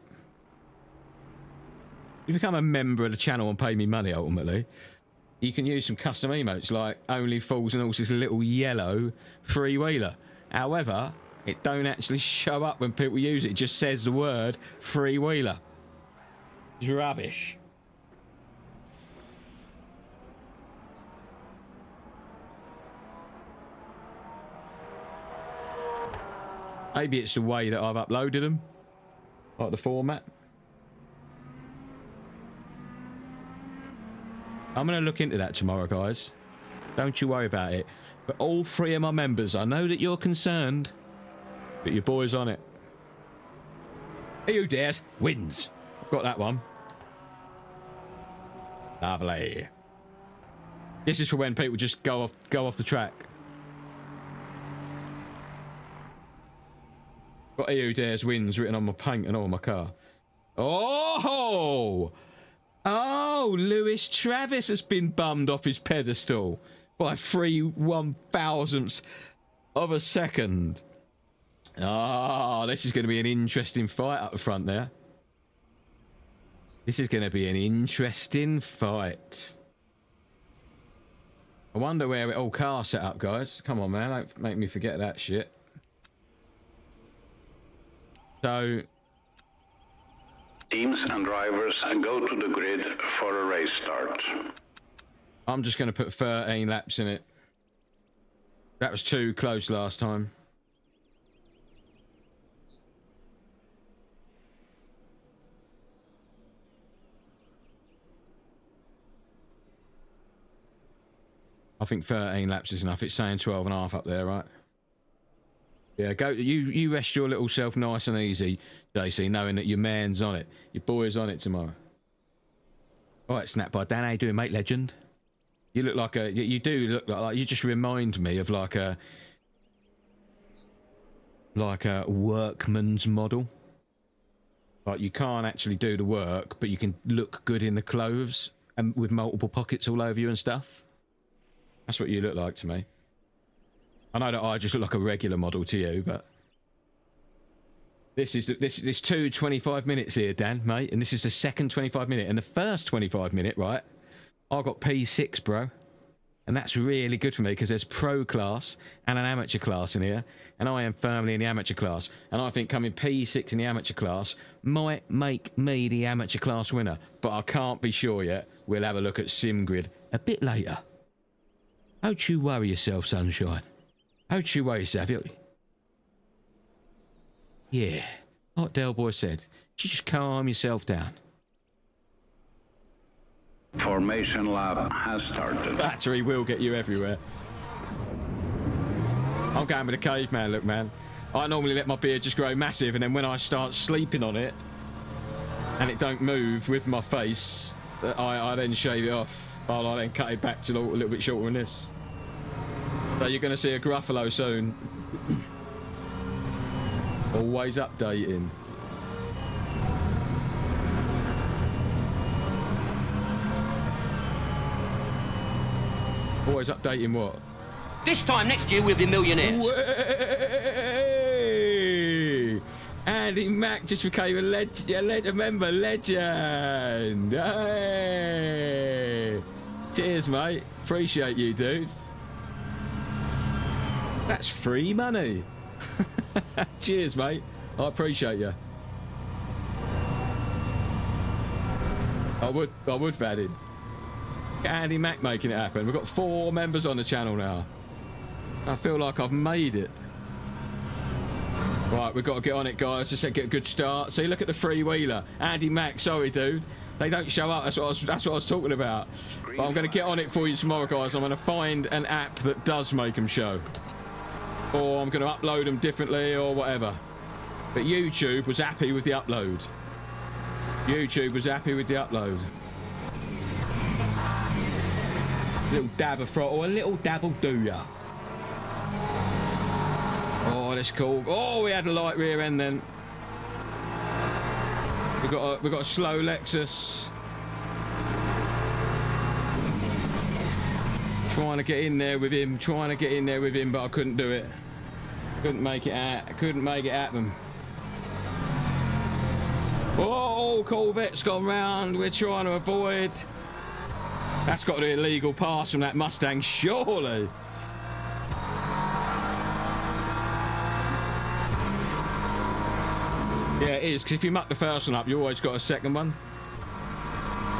You become a member of the channel and pay me money, ultimately. You can use some custom emotes like Only Fools and Horses little yellow freewheeler. However, it don't actually show up when people use it. It just says the word freewheeler. It's rubbish. Maybe it's the way that I've uploaded them. Like the format. I'm going to look into that tomorrow, guys. Don't you worry about it. But all three of my members, I know that you're concerned, but your boy's on it. Who dares wins. I've got that one. Lovely. This is for when people just go off the track. Got Who dares wins written on my paint and all my car. Oh! Oh, Lewis Travis has been bummed off his pedestal by 3/1000ths of a second. Ah, this is going to be an interesting fight up the front there. This is going to be an interesting fight. I wonder where it all car set up, guys. Come on, man. Don't make me forget that shit. So... Teams and drivers go to the grid for a race start. I'm just going to put 13 laps in it. That was too close last time. I think 13 laps is enough. It's saying 12 and a half up there, right? Yeah, go. You rest your little self nice and easy, JC, knowing that your man's on it. Your boy's on it tomorrow. All right, snap by Dan. How you doing, mate? Legend. You look like a. You do look like. You just remind me of like a workman's model. Like you can't actually do the work, but you can look good in the clothes and with multiple pockets all over you and stuff. That's what you look like to me. I know that I just look like a regular model to you, but this is this 2 25 minutes here, Dan, mate, and this is the second 25 minute, and the first 25 minute, right? I got P6, bro, and that's really good for me because there's pro class and an amateur class in here, and I am firmly in the amateur class, and I think coming P6 in the amateur class might make me the amateur class winner, but I can't be sure yet. We'll have a look at SimGrid a bit later. Don't you worry yourself, sunshine. Don't you worry yourself. Yeah, like Del Boy said, you just calm yourself down. Formation lap has started. Battery will get you everywhere. I'm going with a caveman look, man. I normally let my beard just grow massive, and then when I start sleeping on it, and it don't move with my face, I then shave it off. I then cut it back to a little bit shorter than this. So you're going to see a Gruffalo soon. Always updating. Always updating what? This time next year we'll be millionaires. Way! Andy Mack just became a member legend. Hey! Cheers, mate. Appreciate you, dude. That's free money. Cheers, mate. I appreciate you. I would have added. Andy Mack making it happen. We've got 4 members on the channel now. I feel like I've made it. Right, we've got to get on it, guys. Just get a good start. See, look at the freewheeler. Andy Mack, sorry, dude. They don't show up. That's what I was talking about. But I'm going to get on it for you tomorrow, guys. I'm going to find an app that does make them show. Or I'm going to upload them differently or whatever. But YouTube was happy with the upload. YouTube was happy with the upload. Little dab of throttle, a little dab will do ya. Oh, that's cool. Oh, we had a light rear end then. We've got a slow Lexus. Trying to get in there with him, but I couldn't do it. Couldn't make it happen. Oh, Corvette's gone round. We're trying to avoid. That's got to be a legal pass from that Mustang, surely. Yeah, it is, because if you muck the first one up, you always got a second one.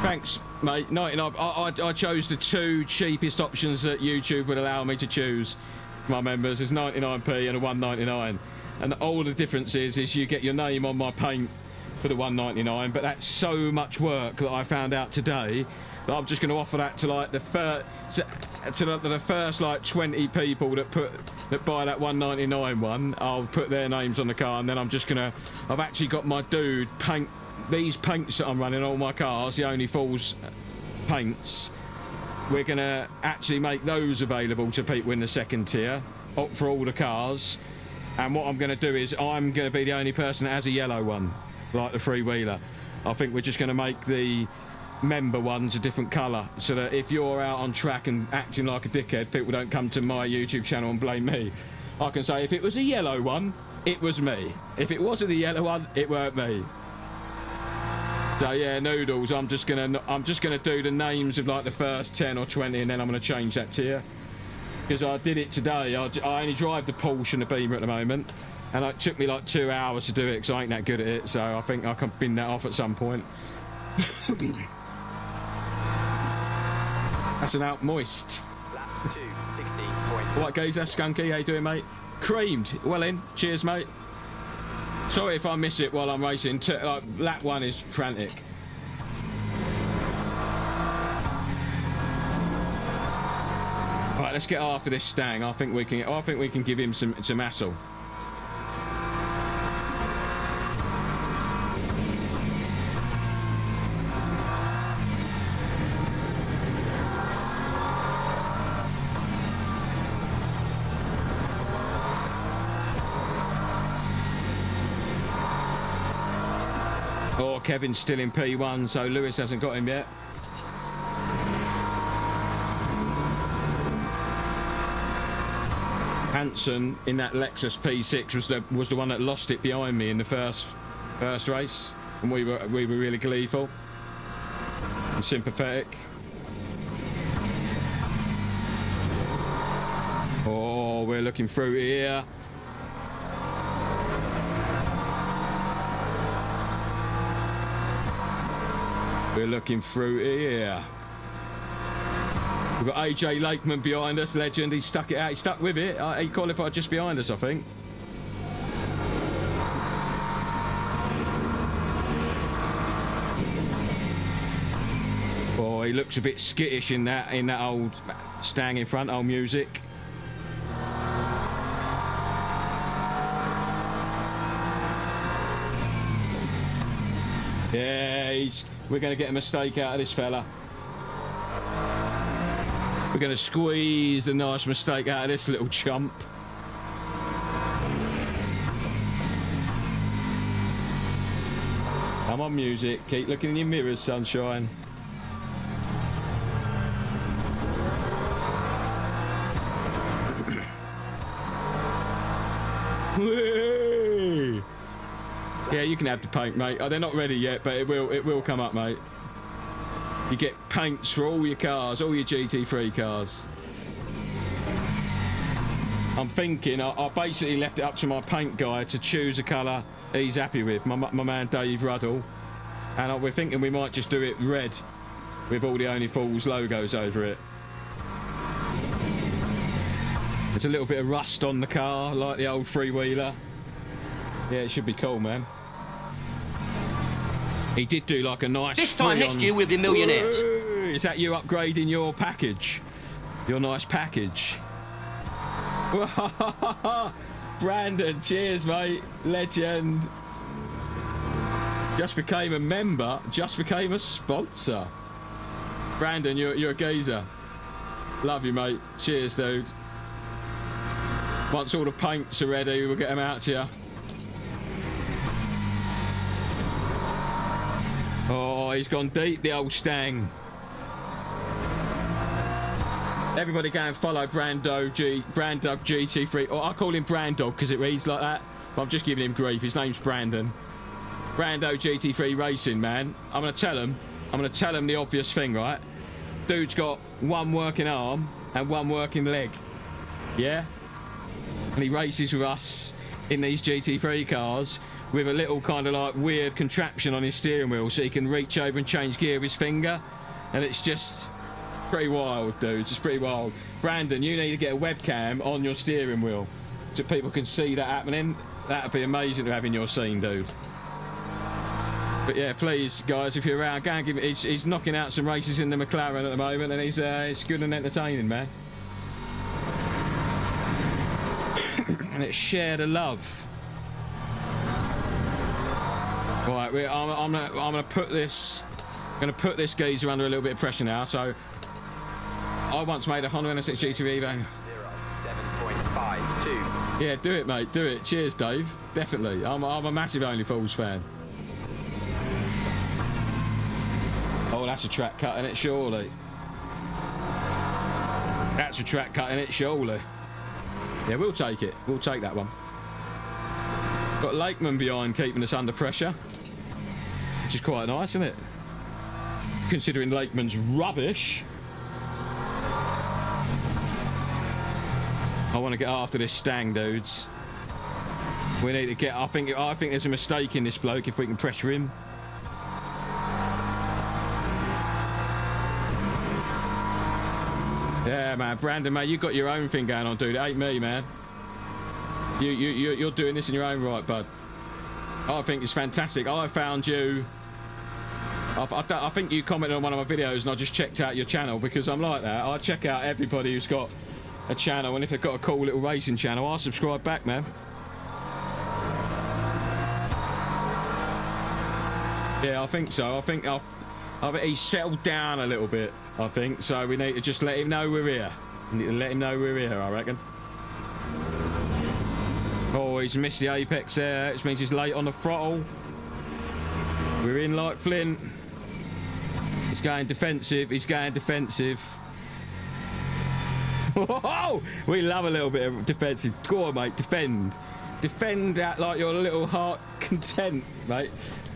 Thanks, mate. 99. I chose the 2 cheapest options that YouTube would allow me to choose. My members is 99p and a 199, and all the difference is you get your name on my paint for the 199. But that's so much work that I found out today that I'm just going to offer that to like the first like 20 people that buy that 199 one. I'll put their names on the car, and then I've actually got my dude paint these paints that I'm running all my cars, the Only Fools paints. We're going to actually make those available to people in the second tier for all the cars. And what I'm going to do is I'm going to be the only person that has a yellow one, like the freewheeler. I think we're just going to make the member ones a different colour, so that if you're out on track and acting like a dickhead, people don't come to my YouTube channel and blame me. I can say if it was a yellow one, it was me. If it wasn't a yellow one, it weren't me. So yeah, Noodles, I'm just gonna do the names of like the first 10 or 20, and then I'm gonna change that tier. Because I did it today. I only drive the Porsche and the Beamer at the moment, and it took me like 2 hours to do it because I ain't that good at it. So I think I can bin that off at some point. That's an out moist. What goes there, Skunky? How you doing, mate? Creamed. Well in. Cheers, mate. Sorry if I miss it while I'm racing. Lap 1 is frantic. Right, let's get after this Stang. I think we can give him some hassle. Oh, Kevin's still in P1, so Lewis hasn't got him yet. Hanson in that Lexus P6 was the one that lost it behind me in the first race, and we were really gleeful and sympathetic. Oh, we're looking through here. We're looking through here. We've got AJ Lakeman behind us, legend. He stuck it out. He stuck with it. He qualified just behind us, I think. Oh, he looks a bit skittish in that old Stang in front. Old music. Yeah, we're going to get a mistake out of this fella. We're going to squeeze a nice mistake out of this little chump. Come on, music. Keep looking in your mirrors, sunshine. Yeah, you can have the paint, mate. Oh, they're not ready yet, but it will come up, mate. You get paints for all your cars, all your GT3 cars. I'm thinking, I basically left it up to my paint guy to choose a colour he's happy with, my man Dave Ruddle. And we're thinking we might just do it red with all the Only Fools logos over it. There's a little bit of rust on the car, like the old three-wheeler. Yeah, it should be cool, man. He did do like a nice... This time next year we'll be millionaires. Woo! Is that you upgrading your package? Your nice package? Brandon, cheers, mate. Legend. Just became a member, just became a sponsor. Brandon, you're a geezer. Love you, mate. Cheers, dude. Once all the paints are ready, we'll get them out to you. Oh, he's gone deep, the old Stang. Everybody go and follow Brandog GT3. Or I call him Brandog because it reads like that. But I'm just giving him grief. His name's Brandon. Brando GT3 Racing, man. I'm going to tell him the obvious thing, right? Dude's got one working arm and one working leg. Yeah? And he races with us in these GT3 cars with a little kind of like weird contraption on his steering wheel so he can reach over and change gear with his finger. And it's just pretty wild, dudes. It's pretty wild. Brandon, you need to get a webcam on your steering wheel so people can see that happening. That'd be amazing to have in your scene, dude. But yeah, please, guys, if you're around, go and give it. He's knocking out some races in the McLaren at the moment, and he's good and entertaining, man. And it's share the love. Right, I'm gonna put this geezer under a little bit of pressure now. So I once made a Honda NSX GT3 Evo. 7.52. Yeah, do it, mate. Do it. Cheers, Dave. Definitely. I'm a massive Only Fools fan. Oh, that's a track cut in it, surely. That's a track cut in it, surely. Yeah, we'll take it. We'll take that one. Got Lakeman behind keeping us under pressure, which is quite nice, isn't it? Considering Lakeman's rubbish. I want to get after this Stang, dudes. We need to get... I think there's a mistake in this bloke if we can pressure him. Yeah, man, Brandon, mate, you got your own thing going on, dude. It ain't me, man. You're doing this in your own right, bud. I think it's fantastic. I found you. I think you commented on one of my videos, and I just checked out your channel because I'm like that. I check out everybody who's got a channel, and if they've got a cool little racing channel, I'll subscribe back, man. Yeah, I think so. I think he's settled down a little bit, I think. So we need to just let him know we're here. We need to let him know we're here, I reckon. Oh, he's missed the apex there, which means he's late on the throttle. We're in like Flint. He's going defensive. He's going defensive. Oh, we love a little bit of defensive. Go on, mate. Defend. Defend that like your little heart content, mate.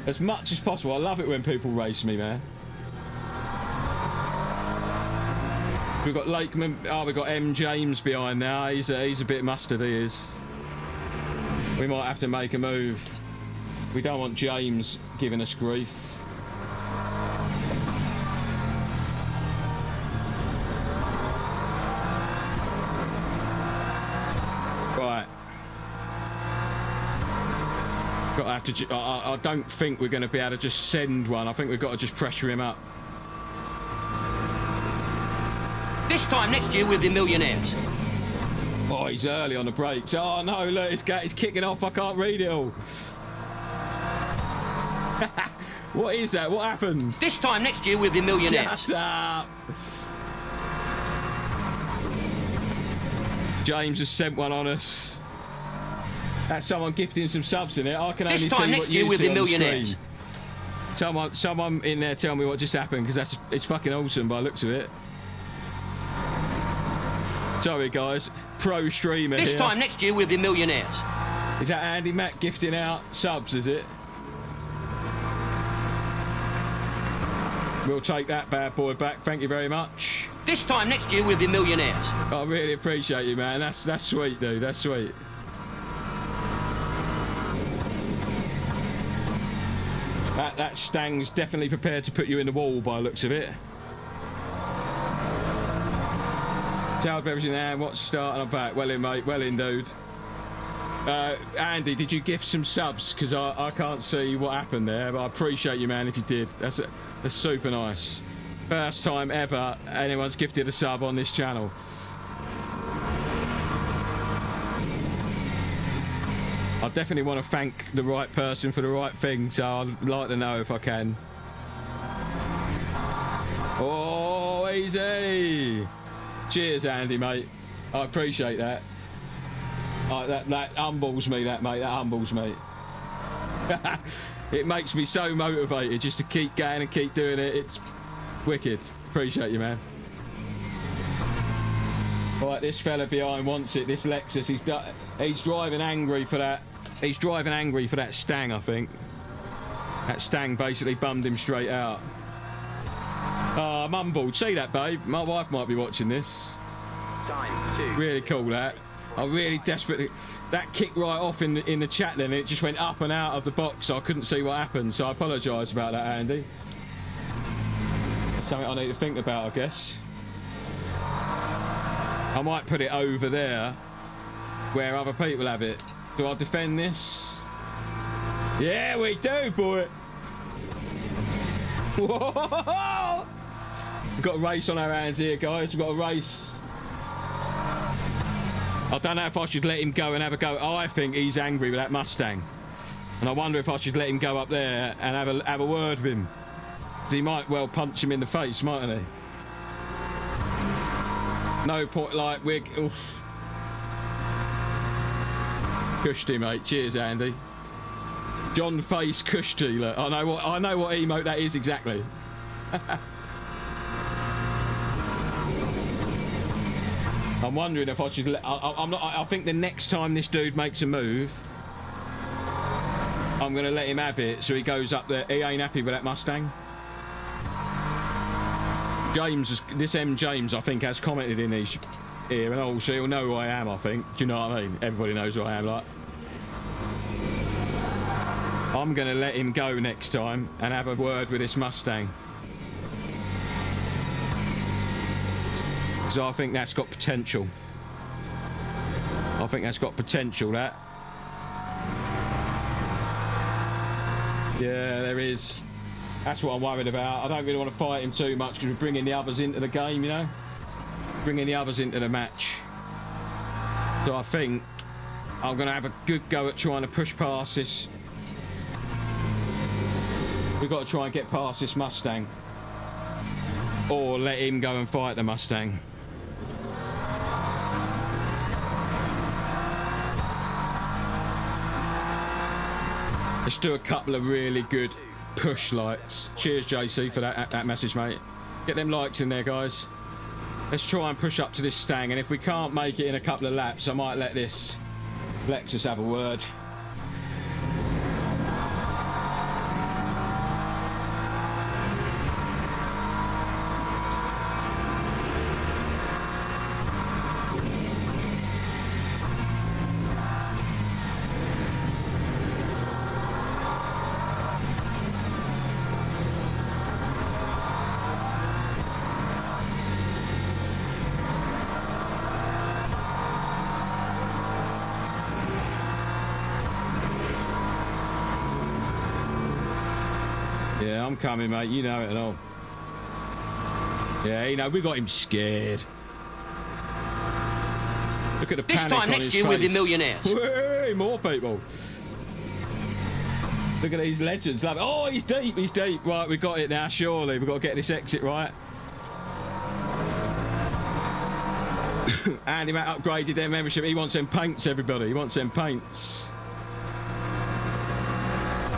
As much as possible. I love it when people race me, man. We've got Lakeman. Oh, we've got M. James behind now. He's a bit mustard, he is. We might have to make a move. We don't want James giving us grief. Right. Got to have to. I don't think we're going to be able to just send one. I think we've got to just pressure him up. This time next year we'll be millionaires. Oh, he's early on the brakes. Oh no, look, it's kicking off. I can't read it all. What is that? What happened? This time next year we'll be millionaires. Shut up. James has sent one on us. That's someone gifting some subs in it. I can only see what you see on the screen. This time next year we'll be millionaires. Someone in there tell me what just happened, because it's fucking awesome by the looks of it. Sorry guys, pro streamer This here. time next year we'll be millionaires. Is that Andy Mack gifting out subs, is it? We'll take that bad boy back. Thank you very much. This time next year, we'll be millionaires. I really appreciate you, man. That's sweet, dude. That's sweet. That stang's definitely prepared to put you in the wall by the looks of it. Child beverage there. What's the start? And I'm back. Well in, mate. Well in, dude. Andy, did you gift some subs? Because I can't see what happened there, but I appreciate you, man, if you did. That's super nice. First time ever anyone's gifted a sub on this channel. I definitely want to thank the right person for the right thing, so I'd like to know if I can. Oh, easy. Cheers, Andy, mate. I appreciate that. That humbles me, that, mate. That humbles me. It makes me so motivated just to keep going and keep doing it. It's wicked. Appreciate you, man. Right, this fella behind wants it. This Lexus, he's driving angry for that. He's driving angry for that stang, I think. That stang basically bummed him straight out. Oh, I'm humbled. See that, babe? My wife might be watching this. Really cool, that. I really desperately... That kicked right off in the chat then. It just went up and out of the box, so I couldn't see what happened. So I apologise about that, Andy. That's something I need to think about, I guess. I might put it over there where other people have it. Do I defend this? Yeah, we do, boy. Whoa! We've got a race on our hands here, guys. We've got a race. I don't know if I should let him go and have a go. I think he's angry with that Mustang. And I wonder if I should let him go up there and have a word with him. Because he might well punch him in the face, mightn't he? No point, like, we're... Oof. Kushti, mate. Cheers, Andy. John Face Kushti. Look, I know what emote that is exactly. I'm wondering if I should let... I think the next time this dude makes a move, I'm going to let him have it so he goes up there. He ain't happy with that Mustang. This M. James, I think, has commented in his ear and all, so he'll know who I am, I think. Do you know what I mean? Everybody knows who I am, like. I'm going to let him go next time and have a word with this Mustang. So I think that's got potential. I think that's got potential, that. Yeah, there is. That's what I'm worried about. I don't really want to fight him too much because we're bringing the others into the game, you know? Bringing the others into the match. So I think I'm going to have a good go at trying to push past this. We've got to try and get past this Mustang. Or let him go and fight the Mustang. Let's do a couple of really good push likes. Cheers, JC, for that message, mate. Get them likes in there, guys. Let's try and push up to this stang, and if we can't make it in a couple of laps, I might let this Lexus have a word. Yeah, I'm coming, mate. You know it and all. Yeah, you know, we got him scared. Look at the panic on his face. This time next year, we'll be millionaires. Way more people. Look at these legends. Oh, he's deep. He's deep. Right, we got it now, surely. We've got to get this exit right. Andy Matt upgraded their membership. He wants them paints, everybody. He wants them paints.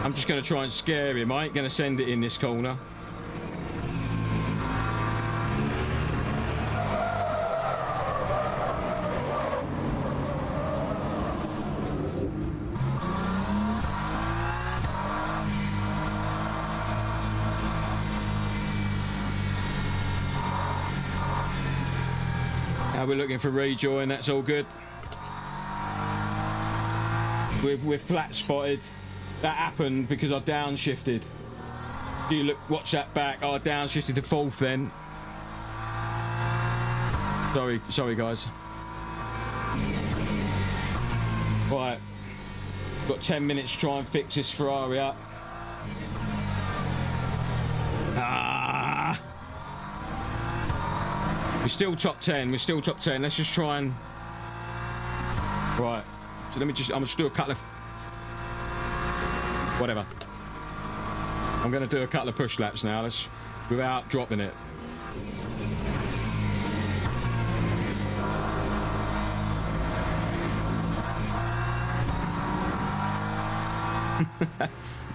I'm just going to try and scare him. I ain't going to send it in this corner. We're looking for rejoin, that's all good. We're flat spotted. That happened because I downshifted. You look, watch that back. I downshifted to 4th then. Sorry guys. Right, got 10 minutes to try and fix this Ferrari up. We're still top 10. We're still top 10. Let's just try and. Right. So let me just. I'm just do a couple of. Whatever. I'm going to do a couple of push laps now. Let's without dropping it.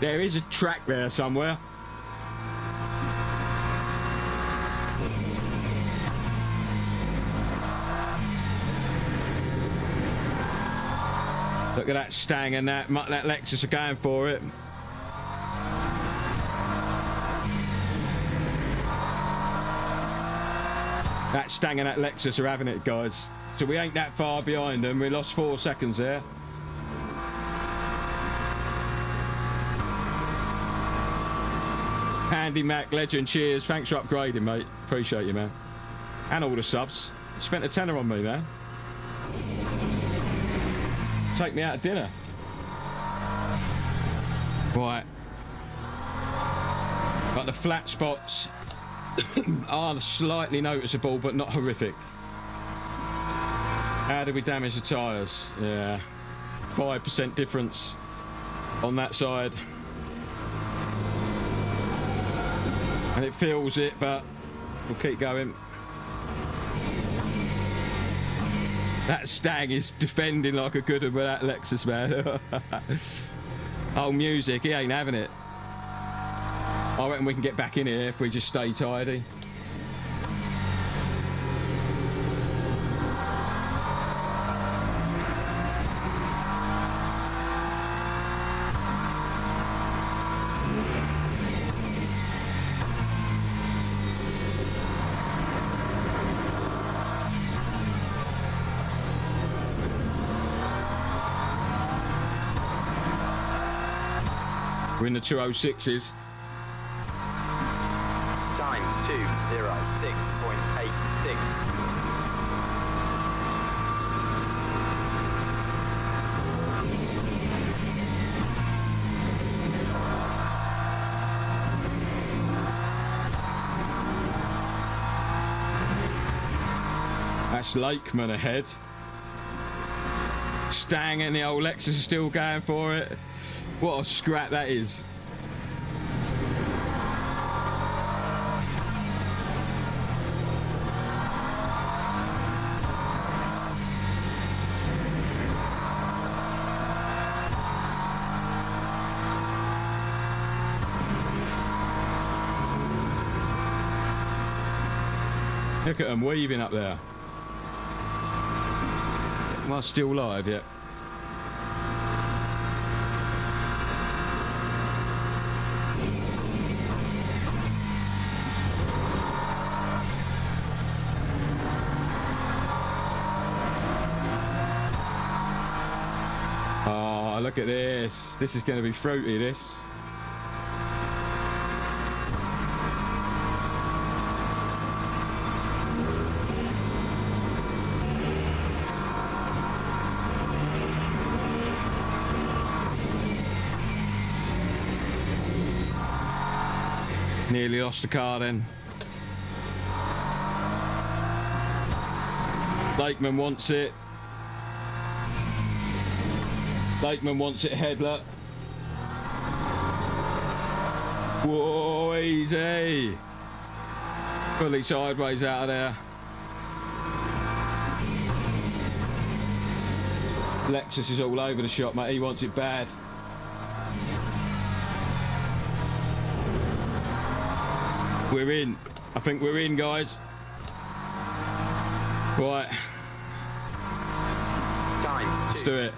There is a track there somewhere. Look at that Stang and that Lexus are going for it. That Stang and that Lexus are having it, guys. So we ain't that far behind them. We lost 4 seconds there. Andy Mac, legend, cheers. Thanks for upgrading, mate. Appreciate you, man. And all the subs. You spent a tenner on me, man. Take me out of dinner. Right. But the flat spots are slightly noticeable, but not horrific. How did we damage the tyres? Yeah. 5% difference on that side. And it feels it, but we'll keep going. That Stang is defending like a good one with that Lexus, man. Oh, music, he ain't having it. I reckon we can get back in here if we just stay tidy. We're in the 206s. Time 2:06.86. That's Lakeman ahead. Stang and the old Lexus are still going for it. What a scrap that is. Look at them weaving up there. Am I still live yet? Oh, look at this. This is going to be fruity, this. Nearly lost the car then. Lakeman wants it. Lakeman wants it ahead, look. Whoa, easy. Fully sideways out of there. Lexus is all over the shop, mate. He wants it bad. We're in. I think we're in, guys. Right. Time Let's do it.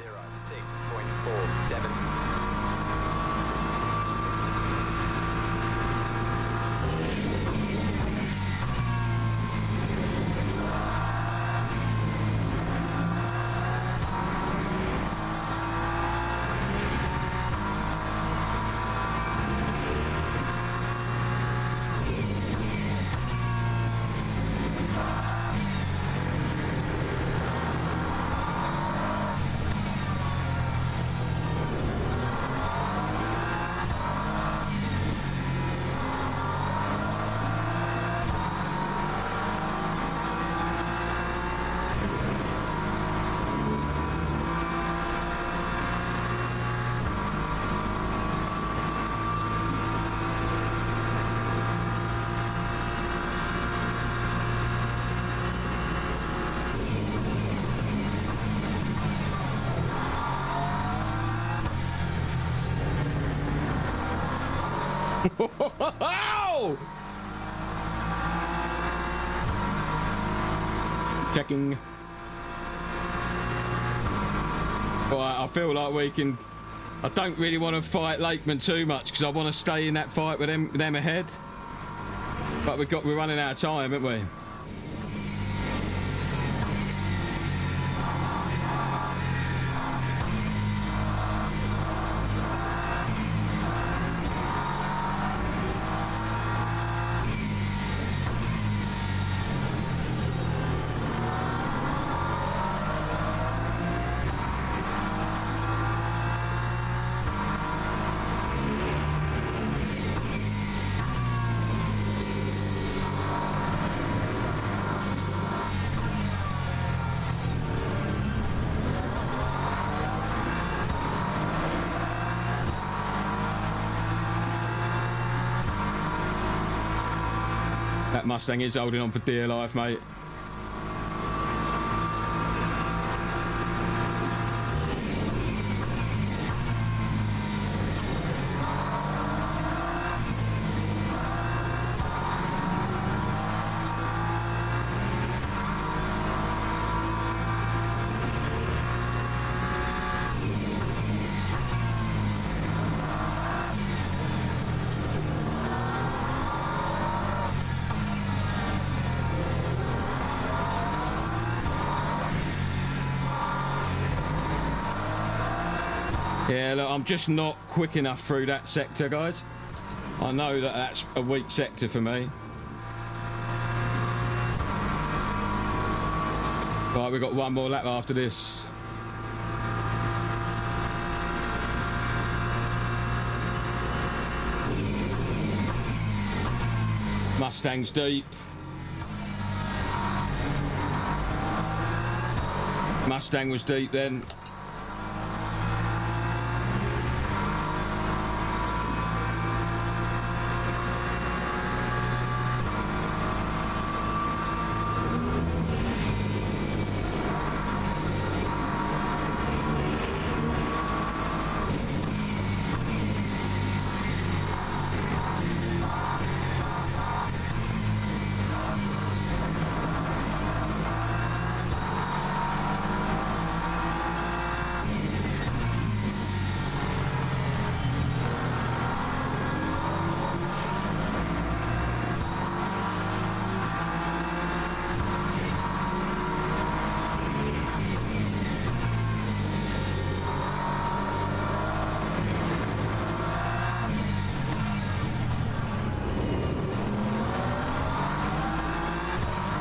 2:06.47. Checking. Right, I feel like we can. I don't really want to fight Lakeman too much because I want to stay in that fight with them ahead. But we're running out of time, haven't we? That Mustang is holding on for dear life, mate. Yeah, look, I'm just not quick enough through that sector, guys. I know that that's a weak sector for me. Right, we've got one more lap after this. Mustang's deep. Mustang was deep then.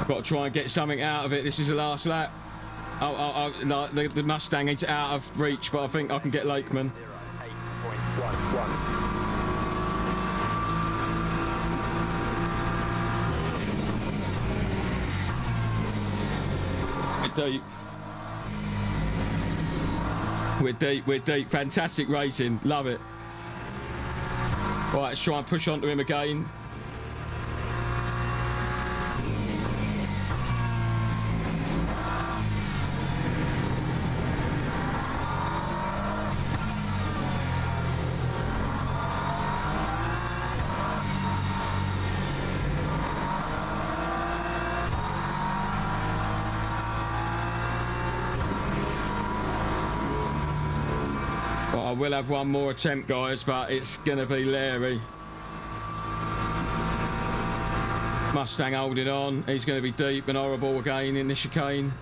Got to try and get something out of it. This is the last lap. The Mustang is out of reach, but I think I can get Lakeman. 8.1. We're deep. We're deep. Fantastic racing. Love it. Right, let's try and push onto him again. I will have one more attempt, guys, but it's going to be Larry. Mustang holding on. He's going to be deep and horrible again in the chicane.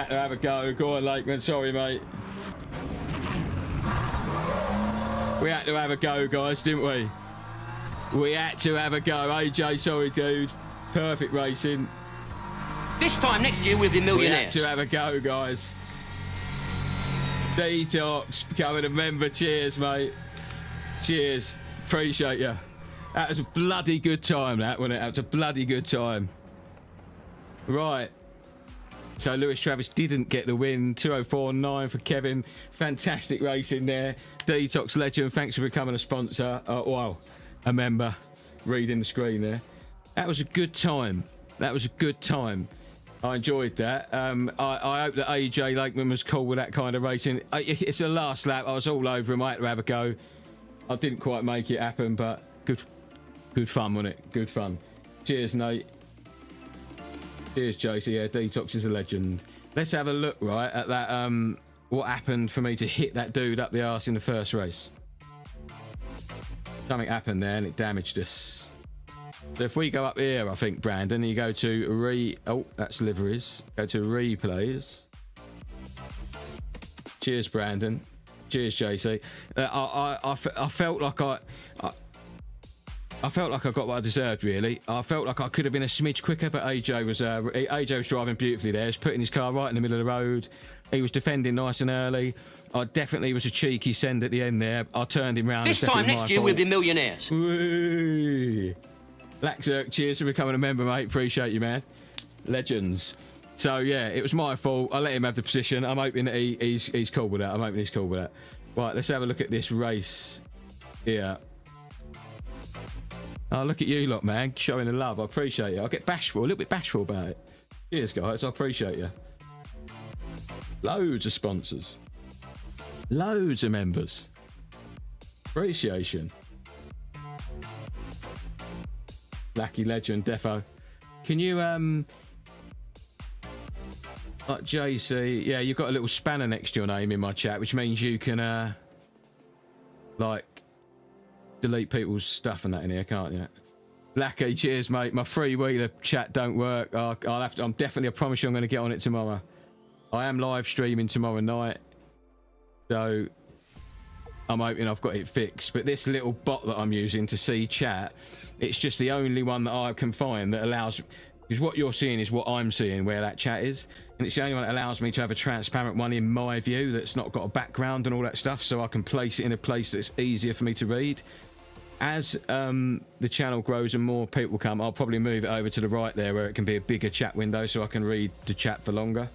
had to have a go. Go on, Lakeman. Sorry, mate. We had to have a go, guys, didn't we? We had to have a go. AJ, sorry, dude. Perfect racing. This time next year we'll be We had millionaires. to have a go, guys. Detox, becoming a member. Cheers, mate. Cheers. Appreciate you. That was a bloody good time, that, wasn't it? That was a bloody good time. Right. So Lewis Travis didn't get the win. 204.9 for Kevin. Fantastic racing there. Detox Legend, thanks for becoming a sponsor. Wow, a member. Reading the screen there. That was a good time. That was a good time. I enjoyed that. I hope that AJ Lakeman was cool with that kind of racing. It's the last lap. I was all over him. I had to have a go. I didn't quite make it happen, but good fun, wasn't it? Good fun. Cheers, Nate. Cheers, JC. Yeah, Detox is a legend. Let's have a look, right, at that, what happened for me to hit that dude up the arse in the first race. Something happened there and it damaged us. So if we go up here, I think, Brandon, you go to oh, that's liveries. Go to replays. Cheers, Brandon. Cheers, JC. I felt like I felt like I got what I deserved, really. I felt like I could have been a smidge quicker, but AJ was driving beautifully there. He was putting his car right in the middle of the road. He was defending nice and early. I definitely was a cheeky send at the end there. I turned him round. This time next year we'll be millionaires. Whee! Laxerk, cheers for becoming a member, mate. Appreciate you, man. Legends. So, yeah, it was my fault. I let him have the position. I'm hoping that he's cool with that. I'm hoping he's cool with that. Right, let's have a look at this race here. Oh, look at you lot, man. Showing the love. I appreciate it. I get bashful, a little bit bashful about it. Cheers, guys. I appreciate you. Loads of sponsors. Loads of members. Appreciation. Lucky Legend, Defo. Can you, like JC, yeah, you've got a little spanner next to your name in my chat, which means you can, like, delete people's stuff and that in here, can't you? Lackey, cheers, mate. My freewheeler chat don't work. I'll have to. I promise you, I'm going to get on it tomorrow. I am live streaming tomorrow night, so I'm hoping I've got it fixed. But this little bot that I'm using to see chat, it's just the only one that I can find that allows. Because what you're seeing is what I'm seeing, where that chat is, and it's the only one that allows me to have a transparent one in my view that's not got a background and all that stuff, so I can place it in a place that's easier for me to read. As the channel grows and more people come, I'll probably move it over to the right there where it can be a bigger chat window so I can read the chat for longer.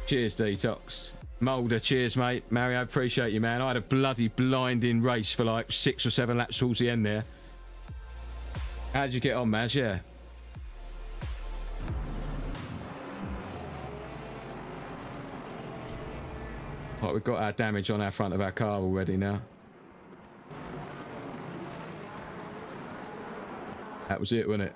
Cheers, Detox. Mulder, cheers, mate. Mario, appreciate you, man. I had a bloody blinding race for like 6 or 7 laps towards the end there. How'd you get on, Maz? Yeah. Right, we've got our damage on our front of our car already now. That was it, wasn't it?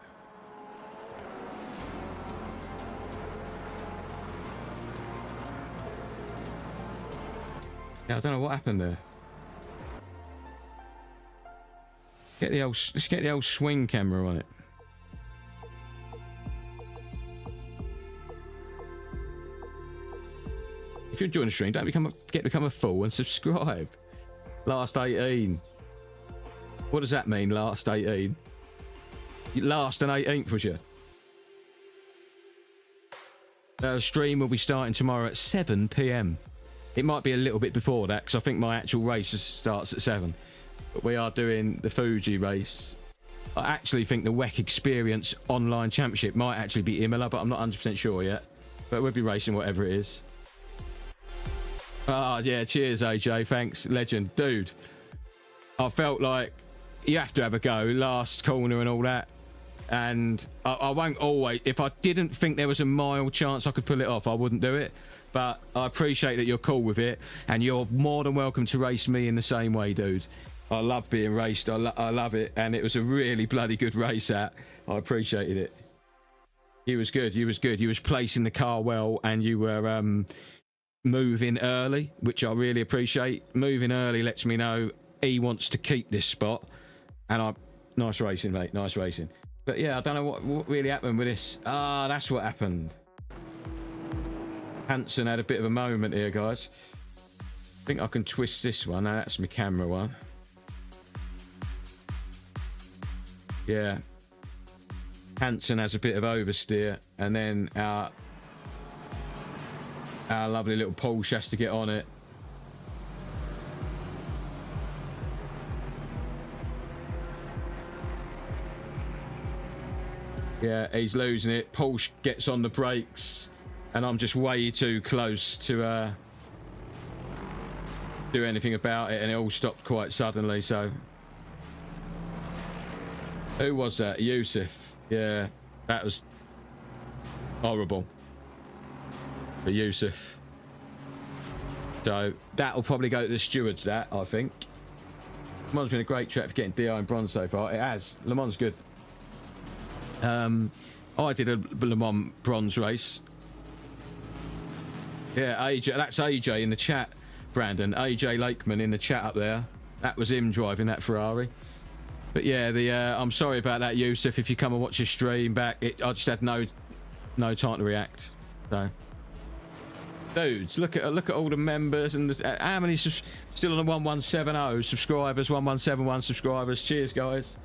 Yeah, I don't know what happened there. Let's get the old swing camera on it. If you're enjoying the stream, don't become a fool and subscribe. Last 18. What does that mean, last 18? Last and 18th, was you? The stream will be starting tomorrow at 7 p.m. It might be a little bit before that, because I think my actual race starts at 7. But we are doing the Fuji race. I actually think the WEC Experience Online Championship might actually be Imola, but I'm not 100% sure yet. But we'll be racing whatever it is. Ah, yeah, cheers, AJ. Thanks, legend. Dude, I felt like you have to have a go, last corner and all that. And I won't always, if I didn't think there was a mild chance I could pull it off, I wouldn't do it. But I appreciate that you're cool with it, and you're more than welcome to race me in the same way, dude. I love being raced. I love it, and it was a really bloody good race. That I appreciated it. You was good. You was good. You was placing the car well, and you were moving early, which I really appreciate. Moving early lets me know he wants to keep this spot, and nice racing, mate. Nice racing. But yeah, I don't know what really happened with this. Ah, that's what happened. Hanson had a bit of a moment here, guys. I think I can twist this one. No, that's my camera one. Yeah. Hanson has a bit of oversteer, and then our lovely little Porsche has to get on it. Yeah, he's losing it. Porsche gets on the brakes, and I'm just way too close to do anything about it, and it all stopped quite suddenly. So, who was that? Yusuf. Yeah, that was horrible for Yusuf. So that'll probably go to the stewards. That I think. Le Mans been a great track for getting DI and bronze so far. It has. Le Mans good. I did a Le Mans bronze race. Yeah, AJ, that's AJ in the chat, Brandon. AJ Lakeman in the chat up there. That was him driving that Ferrari. But yeah, I'm sorry about that, Yusuf. If you come and watch your stream back, I just had no time to react. So, dudes, look at all the members and how many still on the 1170 subscribers, 1171 subscribers. Cheers, guys.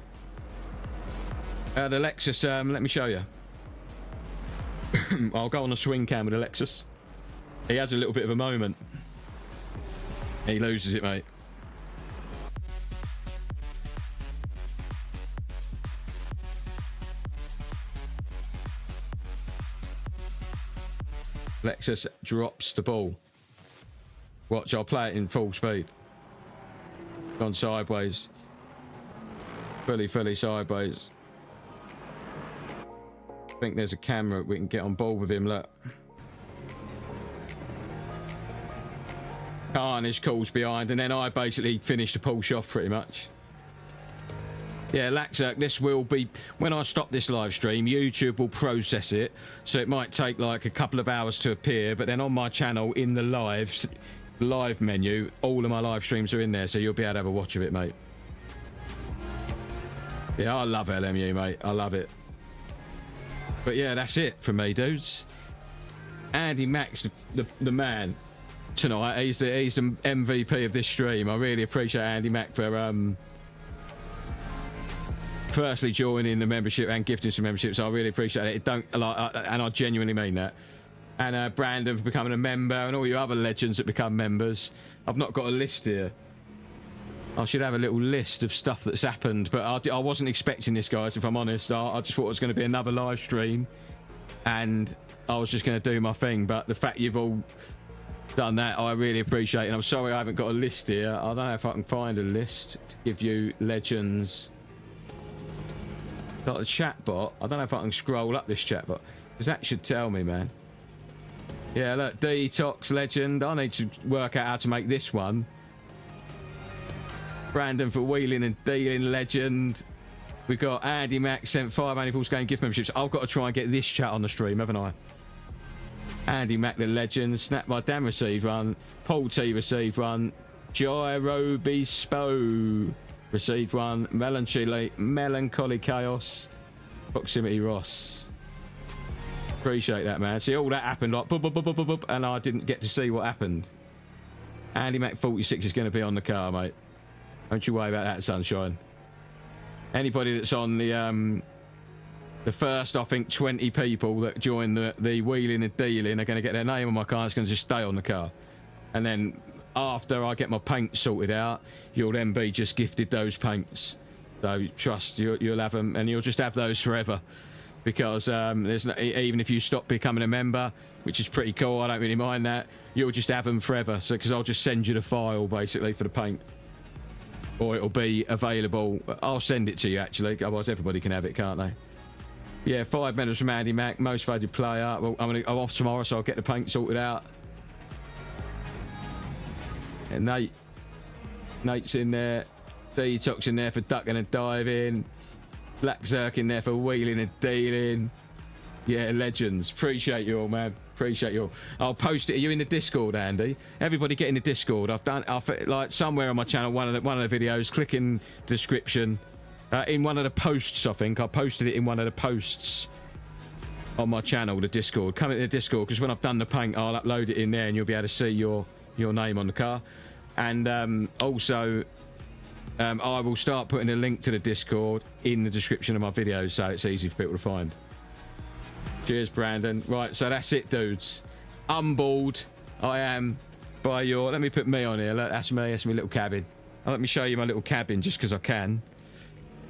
The Lexus, let me show you. I'll go on a swing cam with the Lexus. He has a little bit of a moment. He loses it, mate. Lexus drops the ball. Watch, I'll play it in full speed. Gone sideways. Fully sideways. I think there's a camera we can get on board with him. Look. Carnage calls behind, and then I basically finished the Porsche off pretty much. Yeah, Laxerk, this will be... When I stop this live stream, YouTube will process it, so it might take like a couple of hours to appear, but then on my channel, in the live menu, all of my live streams are in there, so you'll be able to have a watch of it, mate. Yeah, I love LMU, mate. I love it. But yeah, that's it from me, dudes. Andy Mack's the man tonight. He's the MVP of this stream. I really appreciate Andy Mack for firstly joining the membership and gifting some memberships. I really appreciate it. And I genuinely mean that. And Brandon for becoming a member, and all you other legends that become members. I've not got a list here. I should have a little list of stuff that's happened, but I wasn't expecting this, guys, if I'm honest. I just thought it was going to be another live stream, and I was just going to do my thing. But the fact you've all done that, I really appreciate it. And I'm sorry I haven't got a list here. I don't know if I can find a list to give you legends. Got a chat bot. I don't know if I can scroll up this chat bot, because that should tell me, man. Yeah, look, Detox legend. I need to work out how to make this one. Brandon for wheeling and dealing legend. We've got Andy Mack sent 5 Aniples game gift memberships. I've got to try and get this chat on the stream, haven't I? Andy Mack the legend. Snap by Dan received one. Paul T received one. Gyro Bespo received one. Melancholy Chaos. Proximity Ross. Appreciate that, man. See, all that happened like boop, boop, boop, boop, boop, boop, and I didn't get to see what happened. Andy Mack 46 is going to be on the car, mate. Don't you worry about that, sunshine. Anybody that's on the first, I think, 20 people that join the wheeling and dealing are going to get their name on my car. It's going to just stay on the car. And then after I get my paint sorted out, you'll then be just gifted those paints. So trust, you'll have them, and you'll just have those forever. Because there's no, even if you stop becoming a member, which is pretty cool, I don't really mind that, you'll just have them forever. So because I'll just send you the file, basically, for the paint. Or it'll be available. I'll send it to you, actually. Otherwise, everybody can have it, can't they? Yeah, 5 medals from Andy Mack. Most voted player. Well, I'm off tomorrow, so I'll get the paint sorted out. And Nate's in there. Detox in there for ducking and diving. Black Zerk in there for wheeling and dealing. Yeah, legends. Appreciate you all, man. Appreciate you all. I'll post it. Are you in the Discord, Andy? Everybody get in the Discord. I've like somewhere on my channel, one of the videos. Click in the description. In one of the posts, I think I posted it in one of the posts. on my channel, the Discord. Come into the Discord, because when I've done the paint, I'll upload it in there and you'll be able to see your name on the car. And also, I will start putting a link to the Discord in the description of my videos, so it's easy for people to find. Cheers, Brandon. Right, so that's it, dudes. Humbled I am by your... Let me put me on here. Look, that's me. That's my little cabin. Let me show you my little cabin just because I can.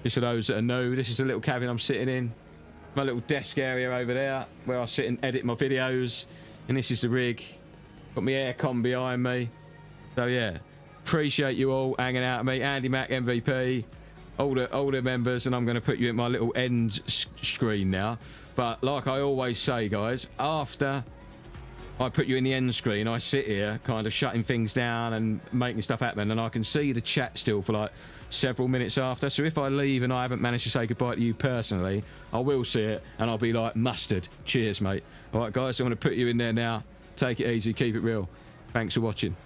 Just for those that are new, this is the little cabin I'm sitting in. My little desk area over there where I sit and edit my videos. And this is the rig. Got my aircon behind me. So yeah, appreciate you all hanging out with me. Andy Mac MVP, all the members, and I'm going to put you in my little end screen now. But like I always say, guys, after I put you in the end screen, I sit here kind of shutting things down and making stuff happen, and I can see the chat still for like several minutes after. So if I leave and I haven't managed to say goodbye to you personally, I will see it and I'll be like, mustard. Cheers, mate. All right, guys, I'm going to put you in there now. Take it easy. Keep it real. Thanks for watching.